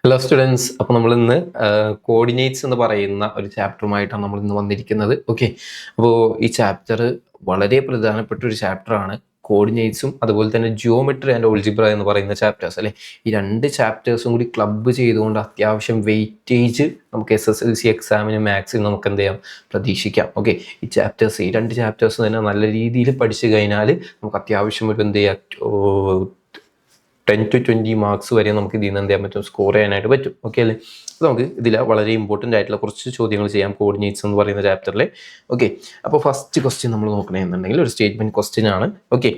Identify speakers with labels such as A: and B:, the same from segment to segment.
A: Hello students, അപ്പോൾ നമ്മൾ ഇന്ന് കോർഡിനേറ്റ്സ് എന്ന് പറയുന്ന ഒരു ചാപ്റ്ററുമായിട്ടാണ് നമ്മൾ ഇന്ന് വന്നിരിക്കുന്നത്. ഓക്കെ, അപ്പോൾ ഈ ചാപ്റ്റർ വളരെ പ്രധാനപ്പെട്ട ഒരു ചാപ്റ്ററാണ്. കോർഡിനേറ്റ്സും അതുപോലെ തന്നെ ജിയോമെട്രി ആൻഡ് ഓൾജിബ്ര എന്ന് പറയുന്ന ചാപ്റ്റേഴ്സ് അല്ലേ. ഈ രണ്ട് ചാപ്റ്റേഴ്സും കൂടി ക്ലബ്ബ് ചെയ്തുകൊണ്ട് അത്യാവശ്യം വെയിറ്റേജ് നമുക്ക് SSLC എക്സാമിന് മാത്സിന് നമുക്ക് എന്ത് ചെയ്യാം, പ്രതീക്ഷിക്കാം. ഓക്കെ, ഈ രണ്ട് ചാപ്റ്റേഴ്സ് തന്നെ നല്ല രീതിയിൽ പഠിച്ചു കഴിഞ്ഞാൽ നമുക്ക് അത്യാവശ്യം ഒരു എന്ത് ചെയ്യാം, 10 to 20 മാർക്സ് വരെ നമുക്ക് ഇതിൽ നിന്ന് എന്ത് ചെയ്യാൻ പറ്റും, സ്കോർ ചെയ്യാനായിട്ട് പറ്റും. ഓക്കെ അല്ലേ. അപ്പോൾ നമുക്ക് ഇതിൽ വളരെ ഇമ്പോർട്ടൻ്റ് ആയിട്ടുള്ള കുറച്ച് ചോദ്യങ്ങൾ ചെയ്യാം കോർഡിനേറ്റ്സ് എന്ന് പറയുന്ന ചാപ്റ്ററിലെ. ഓക്കെ, അപ്പോൾ ഫസ്റ്റ് ക്വസ്റ്റ്യൻ നമ്മൾ നോക്കണമെന്നുണ്ടെങ്കിൽ ഒരു സ്റ്റേറ്റ്മെന്റ് ക്വസ്റ്റ്യൻ ആണ്. Okay,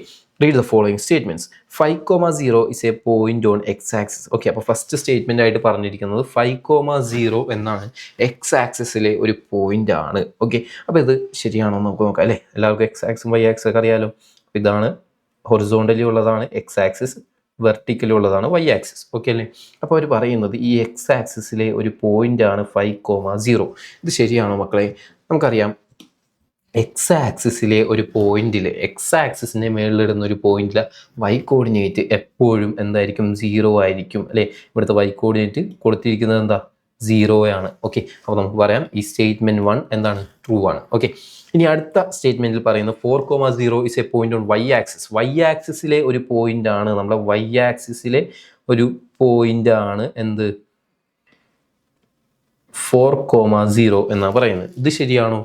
A: read the following statements. 5,0 is a point on X axis. Okay, അപ്പോൾ ഫസ്റ്റ് സ്റ്റേറ്റ്മെന്റ് ആയിട്ട് പറഞ്ഞിരിക്കുന്നത് 5,0 എന്നാണ് എക്സ് ആക്സിസിലെ ഒരു പോയിന്റ് ആണ്. ഓക്കെ, അപ്പോൾ ഇത് ശരിയാണോ എന്ന് നമുക്ക് നോക്കാം അല്ലേ. എല്ലാവർക്കും എക്സ് ആക്സും വൈ ആക്സും ഒക്കെ അറിയാലോ. ഇതാണ് ഹൊറിസോണ്ടലി ഉള്ളതാണ് എക്സ് ആക്സിസ്, വെർട്ടിക്കലി ഉള്ളതാണ് വൈ ആക്സിസ്. ഓക്കെ അല്ലേ. അപ്പോൾ അവർ പറയുന്നത് ഈ എക്സ് ആക്സിസിലെ ഒരു പോയിന്റ് ആണ് 5,0. ഇത് ശരിയാണോ മക്കളെ? നമുക്കറിയാം എക്സ് ആക്സിസിലെ ഒരു പോയിന്റിൽ, എക്സ് ആക്സിസിന്റെ മേളിലിടുന്ന ഒരു പോയിന്റിൽ വൈ കോർഡിനേറ്റ് എപ്പോഴും എന്തായിരിക്കും, 0 ആയിരിക്കും അല്ലേ. ഇവിടുത്തെ വൈ കോർഡിനേറ്റ് കൊടുത്തിരിക്കുന്നത് എന്താ, 0 ആണ്. ഓക്കെ, അപ്പോൾ നമുക്ക് പറയാം ഈ സ്റ്റേറ്റ്മെന്റ് 1 എന്താണ്, ട്രൂ ആണ്. ഓക്കെ, ഇനി അടുത്ത സ്റ്റേറ്റ്മെന്റിൽ പറയുന്നത് 4,0 is a point on Y axis. Y ആക്സിസിലെ ഒരു പോയിന്റ് ആണ്, നമ്മുടെ വൈ ആക്സിസിലെ ഒരു പോയിന്റ് ആണ് എന്ത്, 4,0 എന്നാണ് പറയുന്നത്. ഇത് ശരിയാണോ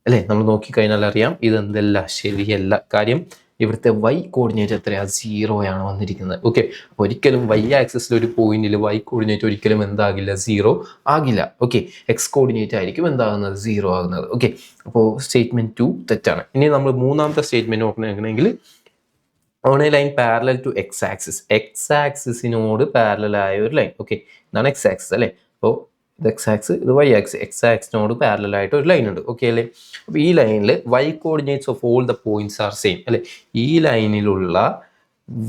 A: അല്ലേ? നമ്മൾ നോക്കിക്കഴിഞ്ഞാൽ അറിയാം ഇത് എന്തല്ല, ശരിയല്ല. കാര്യം ഇവിടുത്തെ വൈ കോർഡിനേറ്റ് എത്രയാ, 0 ആണ് വന്നിരിക്കുന്നത്. ഓക്കെ, അപ്പോൾ ഒരിക്കലും വൈ ആക്സിസിൽ ഒരു പോയിന്റിൽ വൈ കോർഡിനേറ്റ് ഒരിക്കലും എന്താകില്ല, 0 ആകില്ല. ഓക്കെ, എക്സ് കോർഡിനേറ്റ് ആയിരിക്കും എന്താകുന്നത്, 0 ആകുന്നത്. ഓക്കെ, അപ്പോൾ സ്റ്റേറ്റ്മെന്റ് 2 തെറ്റാണ്. ഇനി നമ്മൾ മൂന്നാമത്തെ സ്റ്റേറ്റ്മെന്റ് നോക്കണമെങ്കിൽ on a line parallel to X axis, X ആക്സിസിനോട് പാരലൽ ആയ ഒരു ലൈൻ. ഓക്കെ, ഇതാണ് എക്സ് ആക്സിസ് അല്ലേ. അപ്പോൾ ഇത് എക്സ് ആക്സ്, ഇത് വൈ ആക്സ്, എക്സ് ആക്സിനോട് പാരലൽ ആയിട്ട് ഒരു ലൈൻ ഉണ്ട്. ഓക്കെ അല്ലേ. അപ്പോൾ ഈ ലൈനിൽ Y coordinates of all the points are same അല്ലേ. ഈ ലൈനിലുള്ള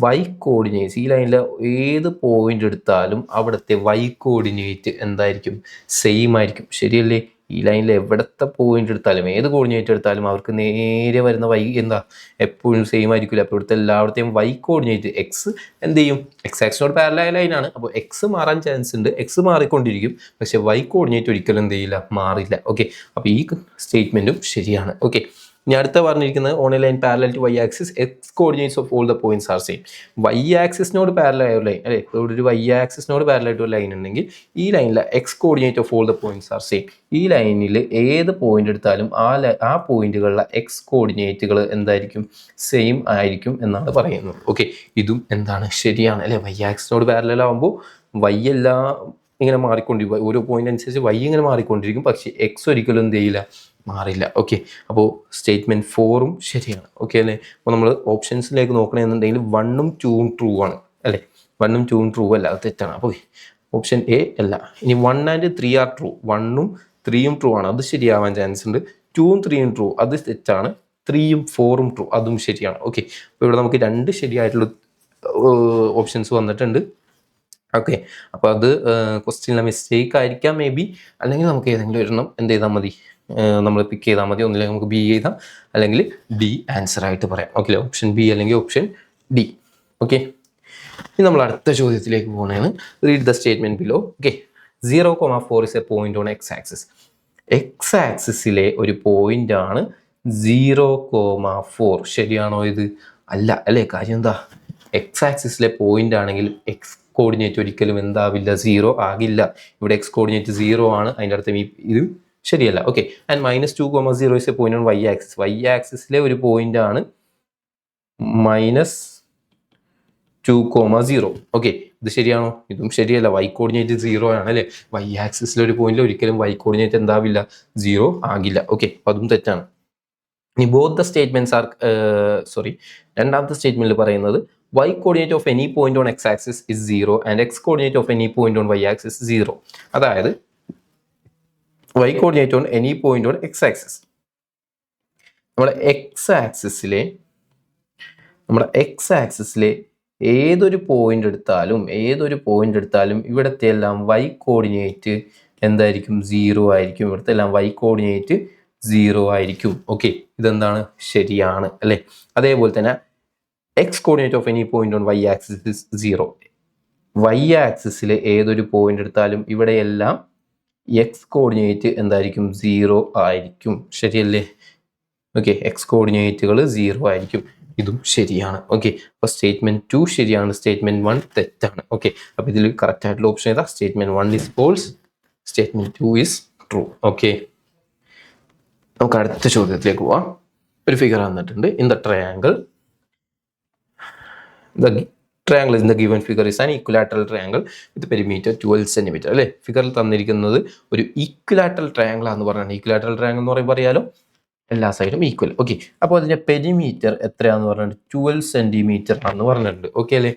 A: വൈ കോർഡിനേറ്റ്സ്, ഈ ലൈനിൽ ഏത് പോയിന്റ് എടുത്താലും അവിടുത്തെ വൈ കോർഡിനേറ്റ് എന്തായിരിക്കും, സെയിം ആയിരിക്കും. ശരിയല്ലേ. ഈ ലൈനിൽ എവിടത്തെ പോയിന്റ് എടുത്താലും, ഏത് കോർഡിനേറ്റ് എടുത്താലും അവർക്ക് നേരെ വരുന്ന വൈ എന്താ, എപ്പോഴും സെയിം ആയിരിക്കില്ല. അപ്പോൾ ഇവിടുത്തെ എല്ലായിടത്തെയും വൈ കോർഡിനേറ്റ് എക്സ് എന്ത് ചെയ്യും, എക്സ് ആക്സിനോട് പാരലൽ ലൈനാണ്. അപ്പോൾ എക്സ് മാറാൻ ചാൻസ് ഉണ്ട്, എക്സ് മാറിക്കൊണ്ടിരിക്കും, പക്ഷെ വൈ കോർഡിനേറ്റ് ഒരിക്കലും എന്ത് ചെയ്യില്ല, മാറില്ല. ഓക്കെ, അപ്പോൾ ഈ സ്റ്റേറ്റ്മെന്റും ശരിയാണ്. ഓക്കെ, ഇനി അടുത്ത പറഞ്ഞിരിക്കുന്നത് on a line parallel to Y axis X coordinates of all the points are same. Y ആക്സിസിനോട് പാരലൽ ആയ ഒരു ലൈൻ അല്ലേ, ഇവിടെ ഒരു വൈ ആക്സിസിനോട് പാരലൽ ആയിട്ട് ഒരു ലൈൻ ഉണ്ടെങ്കിൽ ഈ ലൈനിലെ X coordinate of all the points are same. ഈ ലൈനിൽ ഏത് പോയിന്റ് എടുത്താലും ആ പോയിന്റുകളിലെ എക്സ് കോർഡിനേറ്റുകൾ എന്തായിരിക്കും, സെയിം ആയിരിക്കും എന്നാണ് പറയുന്നത്. ഓക്കെ, ഇതും എന്താണ്, ശരിയാണ് അല്ലേ. വൈ ആക്സിനോട് പാരലൽ ആകുമ്പോൾ വൈ എല്ലാം ഇങ്ങനെ മാറിക്കൊണ്ടിരിക്കും, ഓരോ പോയിന്റ് അനുസരിച്ച് വൈ ഇങ്ങനെ മാറിക്കൊണ്ടിരിക്കും, പക്ഷേ എക്സ് ഒരിക്കലും എന്ത് ചെയ്യില്ല, മാറില്ല. ഓക്കെ, അപ്പോൾ സ്റ്റേറ്റ്മെന്റ് 4ഉം ശരിയാണ്. ഓക്കെ അല്ലേ. അപ്പോൾ നമ്മൾ ഓപ്ഷൻസിലേക്ക് നോക്കണമെന്നുണ്ടെങ്കിൽ 1ഉം 2ഉം ട്രൂ ആണ് അല്ലേ. 1ഉം 2ഉം ട്രൂ അല്ല, അത് തെറ്റാണ്. അപ്പോൾ ഓപ്ഷൻ എ അല്ല. ഇനി 1 and 3 ആർ ട്രൂ, 1ഉം 3ഉം ട്രൂ ആണ്, അത് ശരിയാവാൻ ചാൻസ് ഉണ്ട്. 2ഉം 3ഉം ട്രൂ, അത് തെറ്റാണ്. 3ഉം 4ഉം ട്രൂ, അതും ശരിയാണ്. ഓക്കെ, അപ്പോൾ ഇവിടെ നമുക്ക് രണ്ട് ശരിയായിട്ടുള്ള ഓപ്ഷൻസ് വന്നിട്ടുണ്ട്. ഓക്കെ, അപ്പോൾ അത് ക്വസ്റ്റ്യനിലെ മിസ്റ്റേക്ക് ആയിരിക്കാം മേ ബി, അല്ലെങ്കിൽ നമുക്ക് ഏതെങ്കിലും ഒരെണ്ണം എന്ത് ചെയ്താൽ മതി, നമ്മൾ പിക്ക് ചെയ്താൽ മതി. ഒന്നില്ലെങ്കിൽ നമുക്ക് ബി ചെയ്താം, അല്ലെങ്കിൽ ഡി ആൻസർ ആയിട്ട് പറയാം. ഓക്കെ, ഓപ്ഷൻ ബി അല്ലെങ്കിൽ ഓപ്ഷൻ ഡി. ഓക്കെ, ഇനി നമ്മൾ അടുത്ത ചോദ്യത്തിലേക്ക് പോകുന്നതാണ്. Read the statement below. Okay, 0,4 is a point on X axis. X ആക്സിസിലെ ഒരു പോയിന്റ് ആണ് 0,4. ശരിയാണോ ഇത്? അല്ല അല്ലേ. കാര്യം എന്താ, എക്സ് ആക്സിസിലെ പോയിന്റ് ആണെങ്കിൽ എക്സ് കോർഡിനേറ്റ് ഒരിക്കലും എന്താവില്ല, 0 ആകില്ല. ഇവിടെ എക്സ് കോർഡിനേറ്റ് 0 ആണ്, അതിൻ്റെ അർത്ഥം ഇത് ശരിയല്ല. Okay, and -2,0 is a point on Y axis. Y ആക്സിസിലെ ഒരു പോയിന്റ് ആണ് -2,0. ഓക്കെ, ഇത് ശരിയാണോ? ഇതും ശരിയല്ല. വൈ കോർഡിനേറ്റ് 0 ആണ് അല്ലേ. വൈ ആക്സിസിലെ ഒരു പോയിന്റിൽ ഒരിക്കലും വൈ കോർഡിനേറ്റ് എന്താവില്ല, 0 ആകില്ല. ഓക്കെ, അപ്പോൾ അതും തെറ്റാണ്. ഇനി ബോത്ത് ദ സ്റ്റേറ്റ്മെന്റ്സ് ആർ രണ്ടാമത്തെ സ്റ്റേറ്റ്മെന്റിൽ പറയുന്നത് y coordinate of any point on x axis is 0 and x coordinate of any point on y axis is 0. അതായത് y coordinate on any point on x axis, നമ്മുടെ x ആക്സിസിലെ ഏതൊരു point എടുത്താലും ഇവിടുത്തെ എല്ലാം y coordinate എന്തായിരിക്കും, 0 ആയിരിക്കും. ഇവിടുത്തെ എല്ലാം y കോർഡിനേറ്റ് 0 ആയിരിക്കും. ഓക്കെ, ഇതെന്താണ്, ശരിയാണ് അല്ലേ. അതേപോലെ തന്നെ x coordinate of any point on y axis is 0. Y ആക്സിസിൽ ഏതൊരു പോയിന്റ് എടുത്താലും ഇവിടെയെല്ലാം എക്സ് കോർഡിനേറ്റ് എന്തായിരിക്കും 0 ആയിരിക്കും. ശരിയല്ലേ? ഓക്കെ, എക്സ് കോർഡിനേറ്റുകൾ 0 ആയിരിക്കും. ഇതും ശരിയാണ്. ഓക്കെ, അപ്പോൾ സ്റ്റേറ്റ്മെന്റ് 2 ശരിയാണ്, സ്റ്റേറ്റ്മെന്റ് 1 തെറ്റാണ്. ഓക്കെ, അപ്പോൾ ഇതിൽ കറക്റ്റ് ആയിട്ടുള്ള ഓപ്ഷൻ ഏതാ? Statement 1 is false, statement 2 is true. Okay, നമുക്ക് അടുത്ത ചോദ്യത്തിലേക്ക് പോവാം. ഒരു ഫിഗർ തന്നിട്ടുണ്ട്. In the triangle in the given figure is an equilateral triangle with perimeter 12 cm. അല്ലേ, ഫിഗറിൽ തന്നിരിക്കുന്നത് ഒരു ഈക്വിലാറ്ററൽ ട്രയാങ്കിൾ ആണെന്ന് പറഞ്ഞാൽ, ഈക്വിലാറ്ററൽ ട്രയാങ്കിൾ എന്ന് പറയുമ്പോൾ അറിയാലോ എല്ലാ സൈഡും ഈക്വൽ. ഓക്കെ, അപ്പോൾ അതിന്റെ പെരിമീറ്റർ എത്രയാന്ന് പറഞ്ഞിട്ട് 12 സെന്റിമീറ്റർ ആണെന്ന് പറഞ്ഞിട്ടുണ്ട്. ഓക്കെ അല്ലേ?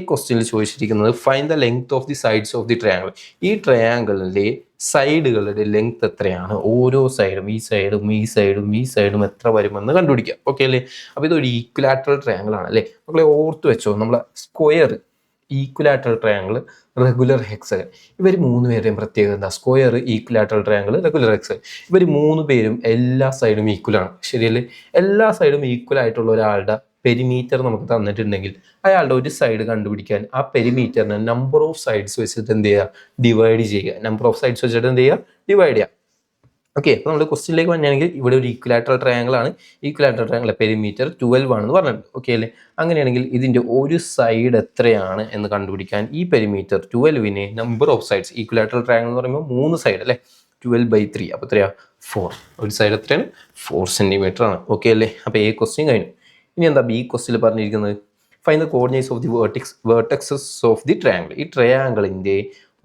A: ക്വസ്റ്റ്യനിൽ ചോദിച്ചിരിക്കുന്നത് find the length of the sides of the triangle. ഈ ട്രയാങ്കിളിന്റെ സൈഡുകളുടെ ലെങ്ത് എത്രയാണ്? ഓരോ സൈഡും, ഈ സൈഡും ഈ സൈഡും ഈ സൈഡും എത്ര വരുമെന്ന് കണ്ടുപിടിക്കാം. ഓക്കെ അല്ലേ? അപ്പോൾ ഇതൊരു ഈക്വിലാറ്ററൽ ട്രയാങ്കിൾ ആണ് അല്ലേ? മക്കളെ ഓർത്ത് വെച്ചോ, നമ്മളെ സ്ക്വയർ ഈക്വിലാറ്ററൽ ട്രയാങ്കിൾ, റെഗുലർ ഹെക്സഗൺ, ഇവർ 3 പേരുടെയും പ്രത്യേകത എന്താ? സ്ക്വയർ, ഈക്വിലാറ്ററൽ ട്രയാങ്കിൾ, റെഗുലർ ഹെക്സഗൺ, ഇവർ 3 പേരും എല്ലാ സൈഡും ഈക്വൽ ആണ്. ശരിയല്ലേ? എല്ലാ സൈഡും ഈക്വൽ ആയിട്ടുള്ള ഒരാളുടെ പെരിമീറ്റർ നമുക്ക് തന്നിട്ടുണ്ടെങ്കിൽ അയാളുടെ ഒരു സൈഡ് കണ്ടുപിടിക്കാൻ ആ പെരിമീറ്ററിനെ നമ്പർ ഓഫ് സൈഡ്സ് വെച്ചിട്ട് എന്ത് ചെയ്യുക? ഡിവൈഡ് ചെയ്യുക. നമ്പർ ഓഫ് സൈഡ്സ് വെച്ചിട്ട് എന്ത് ചെയ്യുക? ഡിവൈഡ് ചെയ്യുക. ഓക്കെ, അപ്പോൾ നമ്മൾ ക്വസ്റ്റ്യനിലേക്ക് വരികയാണെങ്കിൽ ഇവിടെ ഒരു ഈക്വിലാറ്ററൽ ട്രയാങ്കിൾ ആണ്. ഈക്വിലാറ്ററൽ ട്രയാങ്കിൾ പെരിമീറ്റർ 12 ആണെന്ന് പറഞ്ഞിട്ടുണ്ട്. ഓക്കെ അല്ലേ? അങ്ങനെയാണെങ്കിൽ ഇതിന്റെ ഒരു സൈഡ് എത്രയാണ് എന്ന് കണ്ടുപിടിക്കാൻ ഈ പെരിമീറ്റർ 12നെ number of sides, equilateral triangle എന്ന് പറയുമ്പോൾ 3 സൈഡ് അല്ലേ, 12/3, അപ്പോൾ എത്രയാ? 4. ഒരു സൈഡ് എത്രയാണ്? 4 സെന്റിമീറ്റർ ആണ്. ഓക്കെ അല്ലേ? അപ്പോൾ ക്വസ്റ്റ്യൻ കഴിഞ്ഞു. ഇനി എന്താ ബി ക്വസ്റ്റ്യനിൽ പറഞ്ഞിരിക്കുന്നത്? Find the coordinates of the vertices of the triangle. ഈ ട്രയാങ്കിളിന്റെ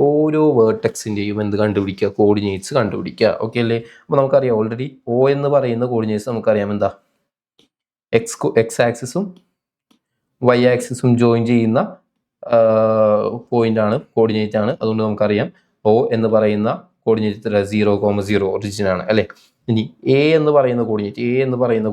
A: ഓരോ വേർട്ടെക്സിൻ്റെയും എന്ത് കണ്ടുപിടിക്കുക? കോർഡിനേറ്റ്സ് കണ്ടുപിടിക്കുക. ഓക്കെ അല്ലേ? അപ്പോൾ നമുക്കറിയാം ഓൾറെഡി O എന്ന് പറയുന്ന കോർഡിനേറ്റ്സ് നമുക്കറിയാം എന്താ? എക്സ് ആക്സിസും വൈ ആക്സിസും ജോയിൻ ചെയ്യുന്ന പോയിന്റ് ആണ്, കോർഡിനേറ്റ് ആണ്. അതുകൊണ്ട് നമുക്കറിയാം O എന്ന് പറയുന്ന കോർഡിനേറ്റ് 0,0 ഒറിജിൻ ആണ് അല്ലേ? ഇനി A എന്ന് പറയുന്ന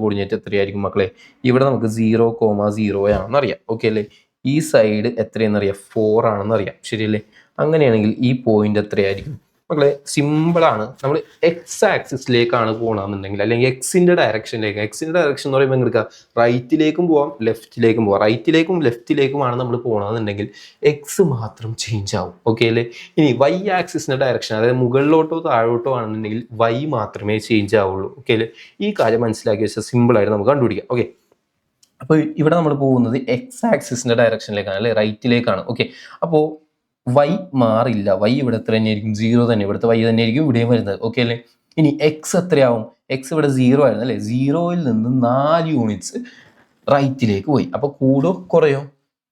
A: കോർഡിനേറ്റ് എത്രയായിരിക്കും മക്കളെ? ഇവിടെ നമുക്ക് 0,0 ആണെന്ന് അറിയാം. ഓക്കെ അല്ലേ? ഈ സൈഡ് എത്രയെന്നറിയാം? 4 ആണെന്ന് അറിയാം. ശരിയല്ലേ? അങ്ങനെയാണെങ്കിൽ ഈ പോയിന്റ് എത്രയായിരിക്കും മക്കളെ? സിമ്പിളാണ്. നമ്മൾ എക്സ് ആക്സിസിലേക്കാണ് പോകണമെന്നുണ്ടെങ്കിൽ, അല്ലെങ്കിൽ എക്സിന്റെ ഡയറക്ഷൻ എന്ന് പറയുമ്പോൾ എങ്ങനെ റൈറ്റിലേക്കും പോവാം, ലെഫ്റ്റിലേക്കും പോവാം. റൈറ്റിലേക്കും ലെഫ്റ്റിലേക്കുമാണ് നമ്മൾ പോകണമെന്നുണ്ടെങ്കിൽ എക്സ് മാത്രം ചേഞ്ച് ആവും. ഓക്കെ അല്ലേ? ഇനി വൈ ആക്സിസിന്റെ ഡയറക്ഷൻ, അതായത് മുകളിലോട്ടോ താഴോട്ടോ ആണെന്നുണ്ടെങ്കിൽ വൈ മാത്രമേ ചേഞ്ച് ആവുള്ളൂ. ഓക്കെ അല്ലേ? ഈ കാര്യം മനസ്സിലാക്കി വെച്ചാൽ സിമ്പിളായിട്ട് നമുക്ക് കണ്ടുപിടിക്കാം. ഓക്കെ, അപ്പോൾ ഇവിടെ നമ്മൾ പോകുന്നത് എക്സ് ആക്സിസിന്റെ ഡയറക്ഷനിലേക്കാണ് അല്ലേ, റൈറ്റിലേക്കാണ്. ഓക്കെ, അപ്പോൾ വൈ മാറില്ല. വൈ ഇവിടെ എത്ര തന്നെയായിരിക്കും? 0 തന്നെ. ഇവിടുത്തെ വൈ തന്നെയായിരിക്കും ഇവിടെയും വരുന്നത്. ഓക്കെ അല്ലേ? ഇനി എക്സ് എത്രയാവും? എക്സ് ഇവിടെ 0 ആയിരുന്നു അല്ലേ? 0യിൽ നിന്ന് 4 യൂണിറ്റ്സ് റൈറ്റിലേക്ക് പോയി. അപ്പോൾ കൂടും കുറയോ?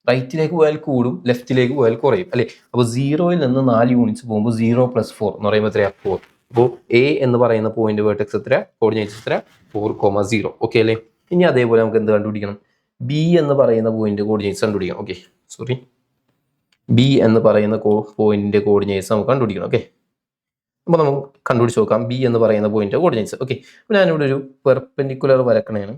A: റൈറ്റിലേക്ക് പോയാൽ കൂടും, ലെഫ്റ്റിലേക്ക് പോയാൽ കുറയും അല്ലേ? അപ്പോൾ 0യിൽ നിന്ന് 4 യൂണിറ്റ്സ് പോകുമ്പോൾ 0 + 4 എന്ന് പറയുമ്പോൾ എത്രയാ? 4. അപ്പോൾ A എന്ന് പറയുന്ന പോയിന്റ് വേർട്ടെക്സ് എത്ര? കോർഡിനേറ്റ്സ് എത്ര? 4,0. ഓക്കെ അല്ലേ? ഇനി അതേപോലെ നമുക്ക് എന്ത് കണ്ടുപിടിക്കണം? ബി എന്ന് പറയുന്ന പോയിന്റ് കോർഡിനേറ്റ്സ് കണ്ടുപിടിക്കണം. ഓക്കെ, സോറി, ബി എന്ന് പറയുന്ന പോയിന്റിന്റെ കോർഡിനേറ്റ്സ് നമുക്ക് കണ്ടുപിടിക്കണം. ഓക്കെ, അപ്പോൾ നമുക്ക് കണ്ടുപിടിച്ച് നോക്കാം ബി എന്ന് പറയുന്ന പോയിന്റ് കോർഡിനേറ്റ്സ്. ഓക്കെ, അപ്പോൾ ഞാനിവിടെ ഒരു പെർപെൻഡിക്കുലർ വരക്കണേണ്.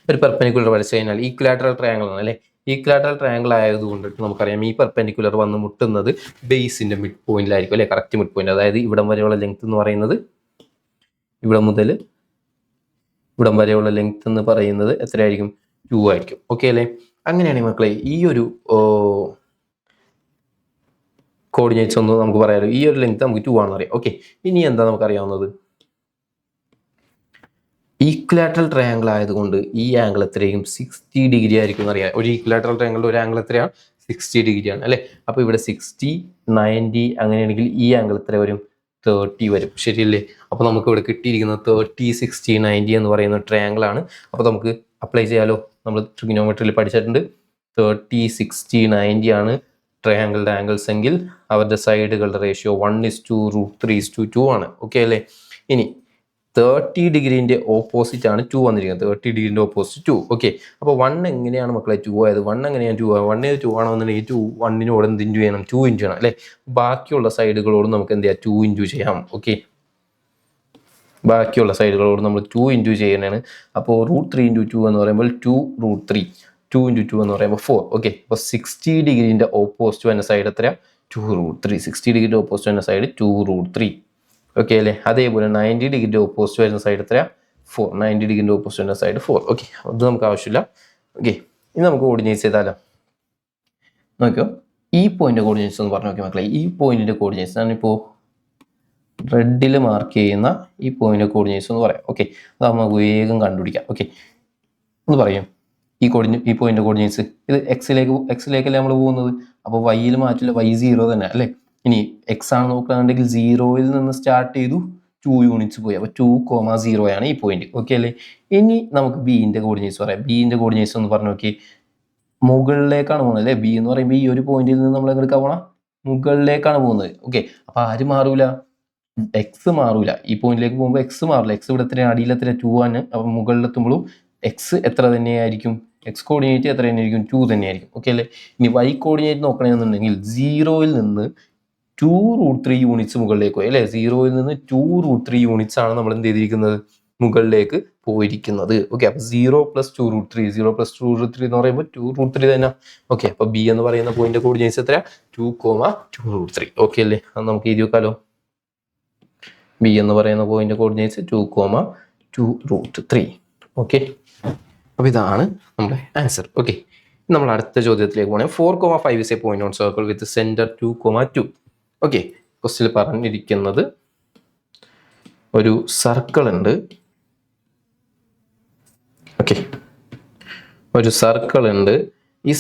A: ഒരു പെർപെൻഡിക്കുലർ വരച്ച് കഴിഞ്ഞാൽ ഈക്വിലാറ്ററൽ ട്രയാങ്കിൾ ആണ് അല്ലേ? ഈക്വിലാറ്ററൽ ട്രയാങ്കിൾ ആയതുകൊണ്ട് നമുക്കറിയാം ഈ പെർപെൻഡിക്കുലർ വന്ന് മുട്ടുന്നത് ബേസിന്റെ മിഡ് പോയിന്റിലായിരിക്കും അല്ലേ? Correct mid point. അതായത് ഇവിടം വരെയുള്ള ലെങ്ത് എന്ന് പറയുന്നത്, ഇവിടെ മുതൽ ഇവിടം വരെയുള്ള ലെങ്ത് എന്ന് പറയുന്നത് എത്രയായിരിക്കും? 2 ആയിരിക്കും. ഓക്കെ അല്ലേ? അങ്ങനെയാണെങ്കിൽ മക്കളെ ഈ ഒരു കോർഡിനേറ്റ്സ് ഒന്ന് നമുക്ക് പറയാമല്ലോ. ഈ ഒരു ലെങ്ത് നമുക്ക് 2 ആണെന്ന് അറിയാം. ഓക്കെ, ഇനി എന്താ നമുക്കറിയാവുന്നത്? ഈക്വിലാറ്ററൽ ട്രയാങ്കിൾ ആയതുകൊണ്ട് ഈ ആംഗിൾ എത്രയും 60 ഡിഗ്രി ആയിരിക്കും എന്നറിയാം. ഒരു ഈക്വിലാറ്ററൽ ട്രയാങ്കിളിൽ ഒരു ആംഗിൾ എത്രയാണ്? 60 ഡിഗ്രി ആണ് അല്ലേ? അപ്പോൾ ഇവിടെ 60, 90, അങ്ങനെയാണെങ്കിൽ ഈ ആംഗിൾ എത്ര വരും? 30 വരും. ശരിയല്ലേ? അപ്പോൾ നമുക്ക് ഇവിടെ കിട്ടിയിരിക്കുന്നത് 30, 60, 90 എന്ന് പറയുന്ന ട്രയാങ്കിൾ ആണ്. അപ്പോൾ നമുക്ക് അപ്ലൈ ചെയ്യാലോ. നമ്മൾ ട്രിഗണോമെട്രിയിൽ പഠിച്ചിട്ടുണ്ട് 30, 60, 90 ആണ് ട്രയാങ്കിളുടെ ആംഗിൾസ് എങ്കിൽ അവരുടെ സൈഡുകളുടെ റേഷ്യോ 1:√3:2 ആണ്. ഓക്കെ അല്ലേ? ഇനി 30 ഡിഗ്രീൻ്റെ ഓപ്പോസിറ്റ് ആണ് 2 വന്നിരിക്കുന്നത്. 30 ഡിഗ്രീൻ്റെ ഓപ്പോസിറ്റ് 2. ഓക്കെ, അപ്പോൾ 1 എങ്ങനെയാണ് മക്കളെ 2 ആയത്? 1 എങ്ങനെയാണ് 2 ആയത്? 1 2 ആണെന്നുണ്ടെങ്കിൽ 2 1നോട് എന്ത് ഇൻറ്റു ചെയ്യണം? 2 ഇൻറ്റു ചെയ്യണം അല്ലേ? ബാക്കിയുള്ള സൈഡുകളോട് നമുക്ക് എന്ത് ചെയ്യാം? 2 ഇൻറ്റു ചെയ്യാം. ഓക്കെ, ബാക്കിയുള്ള സൈഡുകളോട് നമ്മൾ 2 ഇൻറ്റു ചെയ്യണതാണ്. അപ്പോൾ √3 × 2 എന്ന് പറയുമ്പോൾ 2√3, 2 × 2 എന്ന് പറയുമ്പോൾ 4. ഓക്കെ, അപ്പോൾ 60 ഡിഗ്രീൻ്റെ ഓപ്പോസിറ്റ് വരുന്ന സൈഡ് എത്രയാണ്? 2√3. 60 ഡിഗ്രിയുടെ ഓപ്പോസിറ്റ് വരുന്ന സൈഡ് 2√3. ഓക്കെ അല്ലേ? അതേപോലെ 90 ഡിഗ്രിയുടെ ഓപ്പോസിറ്റ് വരുന്ന സൈഡ് എത്രയാണ്? 4. 90 ഡിഗ്രിൻ്റെ ഓപ്പോസിറ്റ് വരുന്ന സൈഡ് 4. ഓക്കെ, അത് നമുക്ക് ആവശ്യമില്ല. ഓക്കെ, ഇനി നമുക്ക് കോർഡിനേറ്റ്സ് ചെയ്താലോ. നോക്കിയോ, ഈ പോയിന്റ് കോർഡിനേറ്റ്സ് എന്ന് പറഞ്ഞു നോക്കിയ മക്കളെ. ഈ പോയിന്റിന്റെ കോർഡിനേറ്റ്സ് ഞാനിപ്പോൾ റെഡിൽ മാർക്ക് ചെയ്യുന്ന ഈ പോയിന്റ് കോർഡിനേറ്റ്സ് എന്ന് പറയാം. ഓക്കെ, അത് നമുക്ക് വേഗം കണ്ടുപിടിക്കാം. ഓക്കെ, ഒന്ന് പറയും ഈ പോയിന്റ് കോർഡിനേറ്റ്സ്. ഇത് എക്സിലേക്കല്ലേ നമ്മൾ പോകുന്നത്, അപ്പോൾ വൈയിൽ മാറ്റില്ല, y 0 തന്നെ അല്ലേ. ഇനി എക്സ് ആണ് നോക്കുകയാണെന്നുണ്ടെങ്കിൽ 0-ൽ നിന്ന് സ്റ്റാർട്ട് ചെയ്തു 2 യൂണിറ്റ്സ് പോയി, അപ്പോൾ 2,0 ആണ് ഈ പോയിന്റ്. ഓക്കെ അല്ലേ. ഇനി നമുക്ക് ബിന്റെ കോർഡിനേറ്റ്സ് പറയാം. ബിന്റെ കോർഡിനേറ്റ്സ് ഒന്ന് പറഞ്ഞു നോക്കി. മുകളിലേക്കാണ് പോകുന്നത് അല്ലേ. ബി എന്ന് പറയുമ്പോൾ ഈ ഒരു പോയിന്റിൽ നിന്ന് നമ്മൾ എങ്ങോട്ട് പോകണം, മുകളിലേക്കാണ് പോകുന്നത്. ഓക്കെ, അപ്പൊ ആര് മാറൂല, എക്സ് മാറൂല. ഈ പോയിന്റിലേക്ക് പോകുമ്പോൾ എക്സ് മാറില്ല. എക്സ് ഇവിടെ എത്ര, അടിയിൽ എത്ര, 2 ആണ്. അപ്പൊ മുകളിലെത്തുമ്പോഴും എക്സ് എത്ര തന്നെയായിരിക്കും, എക്സ് കോർഡിനേറ്റ് എത്ര തന്നെയായിരിക്കും, 2 തന്നെയായിരിക്കും. ഓക്കെ അല്ലേ. ഇനി വൈ കോർഡിനേറ്റ് നോക്കണമെന്നുണ്ടെങ്കിൽ 0-ൽ നിന്ന് 2√3 യൂണിറ്റ്സ് മുകളിലേക്ക് പോയി അല്ലേ. 0-ൽ നിന്ന് 2√3 യൂണിറ്റ്സ് ആണ് നമ്മൾ എന്ത് ചെയ്തിരിക്കുന്നത്, മുകളിലേക്ക് പോയിരിക്കുന്നത്. ഓക്കെ, അപ്പൊ 0 + 2√3, 0 + 2√3 എന്ന് പറയുമ്പോൾ 2√3 തന്നെ. ഓക്കെ, അപ്പൊ ബി എന്ന് പറയുന്ന പോയിന്റ് കോർഡിനേറ്റ്സ് എത്രയാ, 2,2√3. ഓക്കെ അല്ലേ. അത് നമുക്ക് എഴുതി വെക്കാലോ. ബി എന്ന് പറയുന്ന പോയിന്റ് കോർഡിനേറ്റ്സ് 2,2√3. ഓക്കെ, അപ്പോൾ ഇതാണ് നമ്മുടെ ആൻസർ. ഓക്കെ, നമ്മൾ അടുത്ത ചോദ്യത്തിലേക്ക് പോകണേ. 4,5 is a point on circle with centre 2,2. Okay, question പറഞ്ഞിരിക്കുന്നത് ഒരു സർക്കിൾ ഉണ്ട്. ഓക്കെ, ഒരു സർക്കിൾ ഉണ്ട്. ഈ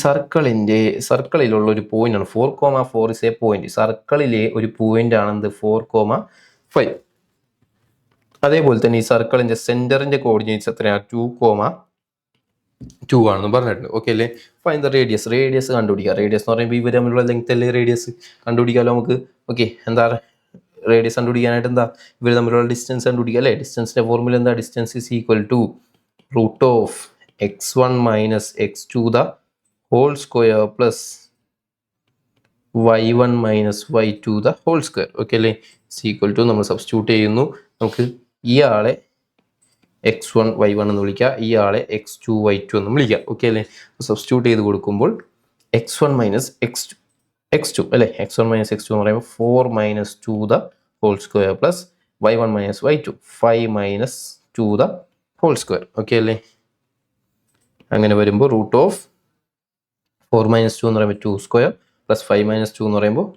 A: സർക്കിളിലുള്ള ഒരു പോയിന്റ് ആണ് 4,4 ഇസ് എ പോയിന്റ്. സർക്കിളിലെ ഒരു പോയിന്റ് ആണെന്ത് 4,5. അതേപോലെ തന്നെ ഈ സർക്കിളിന്റെ സെന്ററിന്റെ കോർഡിനേറ്റ്സ് എത്രയാണ്, 2,2 ആണെന്ന് പറഞ്ഞിട്ടുണ്ട്. ഓക്കെ അല്ലേ. ഫൈൻഡ് ദ റേഡിയസ് കണ്ടുപിടിക്കുക. റേഡിയസ് എന്ന് പറയുമ്പോൾ ഇവർ തമ്മിലുള്ള ലെങ്ത് അല്ലേ റേഡിയസ്, കണ്ടുപിടിക്കാമല്ലോ നമുക്ക്. ഓക്കെ, എന്താ റേഡിയസ് കണ്ടുപിടിക്കാനായിട്ട് എന്താ, ഇവർ തമ്മിലുള്ള ഡിസ്റ്റൻസ് കണ്ടുപിടിക്കുക അല്ലേ. ഡിസ്റ്റൻസിന്റെ ഫോർമുല എന്താ, distance is equal to √x1 - x2 the whole square plus y1 - y2 the whole square. Okay അല്ലേ. ഇസ് ഈക്വൽ ടു നമ്മൾ സബ്സ്റ്റിറ്റ്യൂട്ട് ചെയ്യുന്നു. നമുക്ക് ഇയാളെ x1 y1 എന്ന് വിളിക്കുക, ഇയാളെ x2 y2 എന്ന് വിളിക്കുക. ഓക്കെ അല്ലേ. സബ്സ്റ്റിറ്റ്യൂട്ട് ചെയ്ത് കൊടുക്കുമ്പോൾ x1 - x2 അല്ലേ. x1 - x2 എന്ന് പറയുമ്പോൾ 4 - 2 the whole square plus y1 - y2 5 - 2 the whole square. Okay അല്ലേ. അങ്ങനെ വരുമ്പോൾ √4 - 2 എന്ന് പറയുമ്പോൾ 2 സ്ക്വയർ പ്ലസ് 5 - 2 എന്ന് പറയുമ്പോൾ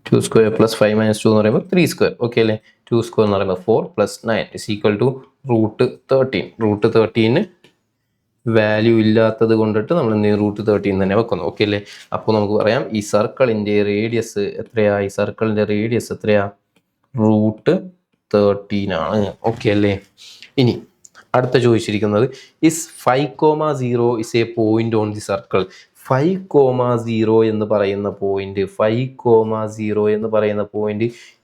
A: 2 സ്ക്വയർ പ്ലസ് 5 - 2 എന്ന് പറയുമ്പോൾ 3 സ്ക്വയർ. ഓക്കെ അല്ലേ. 2 സ്ക്വയർ എന്ന് പറയുമ്പോൾ 4 + 9 ഇസ് ഈക്വൽ ടു √13. √13 വാല്യൂ ഇല്ലാത്തത് കൊണ്ടിട്ട് നമ്മൾ √13 തന്നെ വെക്കുന്നു. ഓക്കെ അല്ലേ. അപ്പോൾ നമുക്ക് പറയാം ഈ സർക്കിളിന്റെ റേഡിയസ് എത്രയാ, ഈ സർക്കിളിന്റെ റേഡിയസ് എത്രയാ, √13 ആണ്. ഓക്കെ അല്ലേ. ഇനി അടുത്ത ചോദിച്ചിരിക്കുന്നത് is 5,0 is a point on the circle. 5,0 എന്ന് പറയുന്ന പോയിന്റ്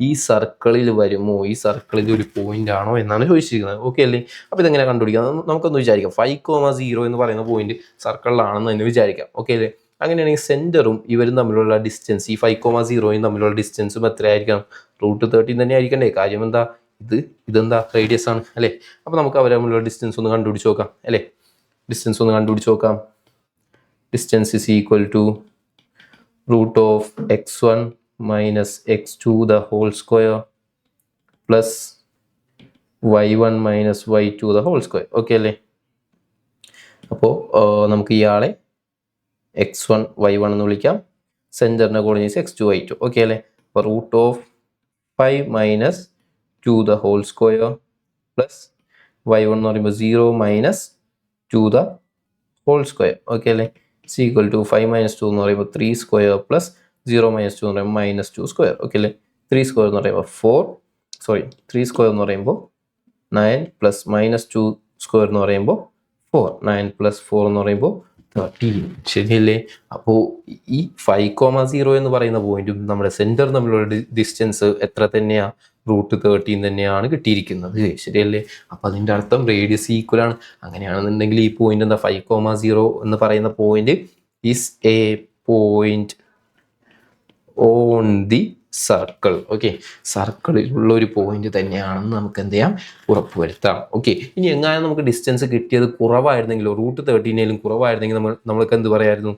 A: ഈ സർക്കിളിൽ വരുമോ, ഈ സർക്കിളിൽ ഒരു പോയിന്റ് ആണോ എന്നാണ് ചോദിച്ചിരിക്കുന്നത്. ഓക്കെ അല്ലേ. അപ്പോൾ ഇതെങ്ങനെ കണ്ടുപിടിക്കാം, നമുക്കൊന്ന് വിചാരിക്കാം. 5,0 എന്ന് പറയുന്ന പോയിന്റ് സർക്കിളിലാണെന്ന് തന്നെ വിചാരിക്കാം. ഓക്കെ അല്ലേ. അങ്ങനെയാണെങ്കിൽ സെന്ററും ഇവരും തമ്മിലുള്ള ഡിസ്റ്റൻസ്, ഈ 5,0യും തമ്മിലുള്ള ഡിസ്റ്റൻസും എത്രയായിരിക്കണം, √13 തന്നെ ആയിരിക്കണ്ടേ. കാര്യം എന്താ, ഇതെന്താ റേഡിയസ് ആണ് അല്ലേ. അപ്പോൾ നമുക്ക് അവർ തമ്മിലുള്ള ഡിസ്റ്റൻസ് ഒന്ന് കണ്ടുപിടിച്ച് നോക്കാം അല്ലേ. Distance is equal to √x1 - x2 the whole square plus y1 - y2 the whole square. Okay അല്ലേ. അപ്പോൾ നമുക്ക് ഇയാളെ x1 y1 എന്ന് വിളിക്കാം, സെന്ററിന്റെ കോർഡിനേറ്റ്സ് x2 y2. ഓക്കെ അല്ലേ. അപ്പോൾ √5 - 2 the whole square plus y1 എന്ന് പറയുമ്പോൾ 0 - 2 the whole square. ഓക്കെ അല്ലേ. is equal to 5 - 2 എന്ന് പറയുമ്പോൾ 3 സ്ക്വയർ പ്ലസ് 0 - 2 എന്ന് പറയുമ്പോൾ -2 സ്ക്വയർ. ഓക്കെ അല്ലേ. 3 സ്ക്വയർ എന്ന് പറയുമ്പോൾ 3 സ്ക്വയർ എന്ന് പറയുമ്പോൾ 9 പ്ലസ് -2 സ്ക്വയർ എന്ന് പറയുമ്പോൾ 4. 9 + 4 എന്ന് പറയുമ്പോൾ 13. ശരിയല്ലേ. അപ്പോൾ ഈ 5,0 എന്ന് പറയുന്ന പോയിന്റും നമ്മുടെ സെന്റർ തമ്മിലുള്ള ഡിസ്റ്റൻസ് എത്ര തന്നെയാ, √13 തന്നെയാണ് കിട്ടിയിരിക്കുന്നത്. ശരിയല്ലേ. അപ്പോൾ അതിൻ്റെ അർത്ഥം റേഡിയസ് ഈക്വൽ ആണ്. അങ്ങനെയാണെന്നുണ്ടെങ്കിൽ ഈ പോയിന്റ് എന്താ, 5,0 എന്ന് പറയുന്ന point is a point on the circle. Okay, സർക്കിളിലുള്ള ഒരു പോയിന്റ് തന്നെയാണെന്ന് നമുക്ക് എന്ത് ചെയ്യാം, ഉറപ്പുവരുത്താം. ഓക്കെ, ഇനി എങ്ങാനും നമുക്ക് ഡിസ്റ്റൻസ് കിട്ടിയത് കുറവായിരുന്നെങ്കിലോ, √13 കുറവായിരുന്നെങ്കിൽ നമ്മൾക്ക് എന്ത് പറയായിരുന്നു,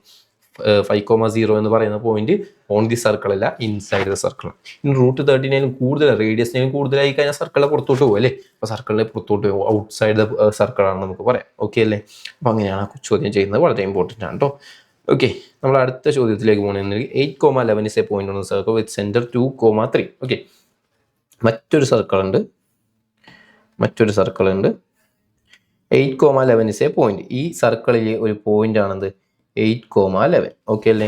A: 5,0 എന്ന് പറയുന്ന പോയിന്റ് ഓൺ ദി സർക്കിൾ അല്ല, ഇൻസൈഡ് ദ സർക്കിൾ. ഇനി റൂട്ട് 13 കൂടുതൽ റേഡിയസിനും കൂടുതലായി കഴിഞ്ഞാൽ സർക്കിളിലെ പുറത്തോട്ട് പോകും അല്ലേ. അപ്പോൾ സർക്കിളിലെ പുറത്തോട്ട് പോകും, ഔട്ട്സൈഡ് ദ സർക്കിൾ ആണെന്ന് നമുക്ക് പറയാം. ഓക്കെ അല്ലേ. അപ്പോൾ അങ്ങനെയാണ് ചോദ്യം ചെയ്യുന്നത്, വളരെ ഇമ്പോർട്ടൻ്റ് ആണ് കേട്ടോ. ഓക്കെ, നമ്മൾ അടുത്ത ചോദ്യത്തിലേക്ക് പോകണമെങ്കിൽ 8,11 is a point on the circle with centre 2,3. Okay, മറ്റൊരു സർക്കിൾ ഉണ്ട് 8,11 ഇസ് എ പോയിന്റ്. ഈ സർക്കിളിലെ ഒരു പോയിന്റ് ആണെന്ത് 8,11. ഓക്കെ അല്ലേ.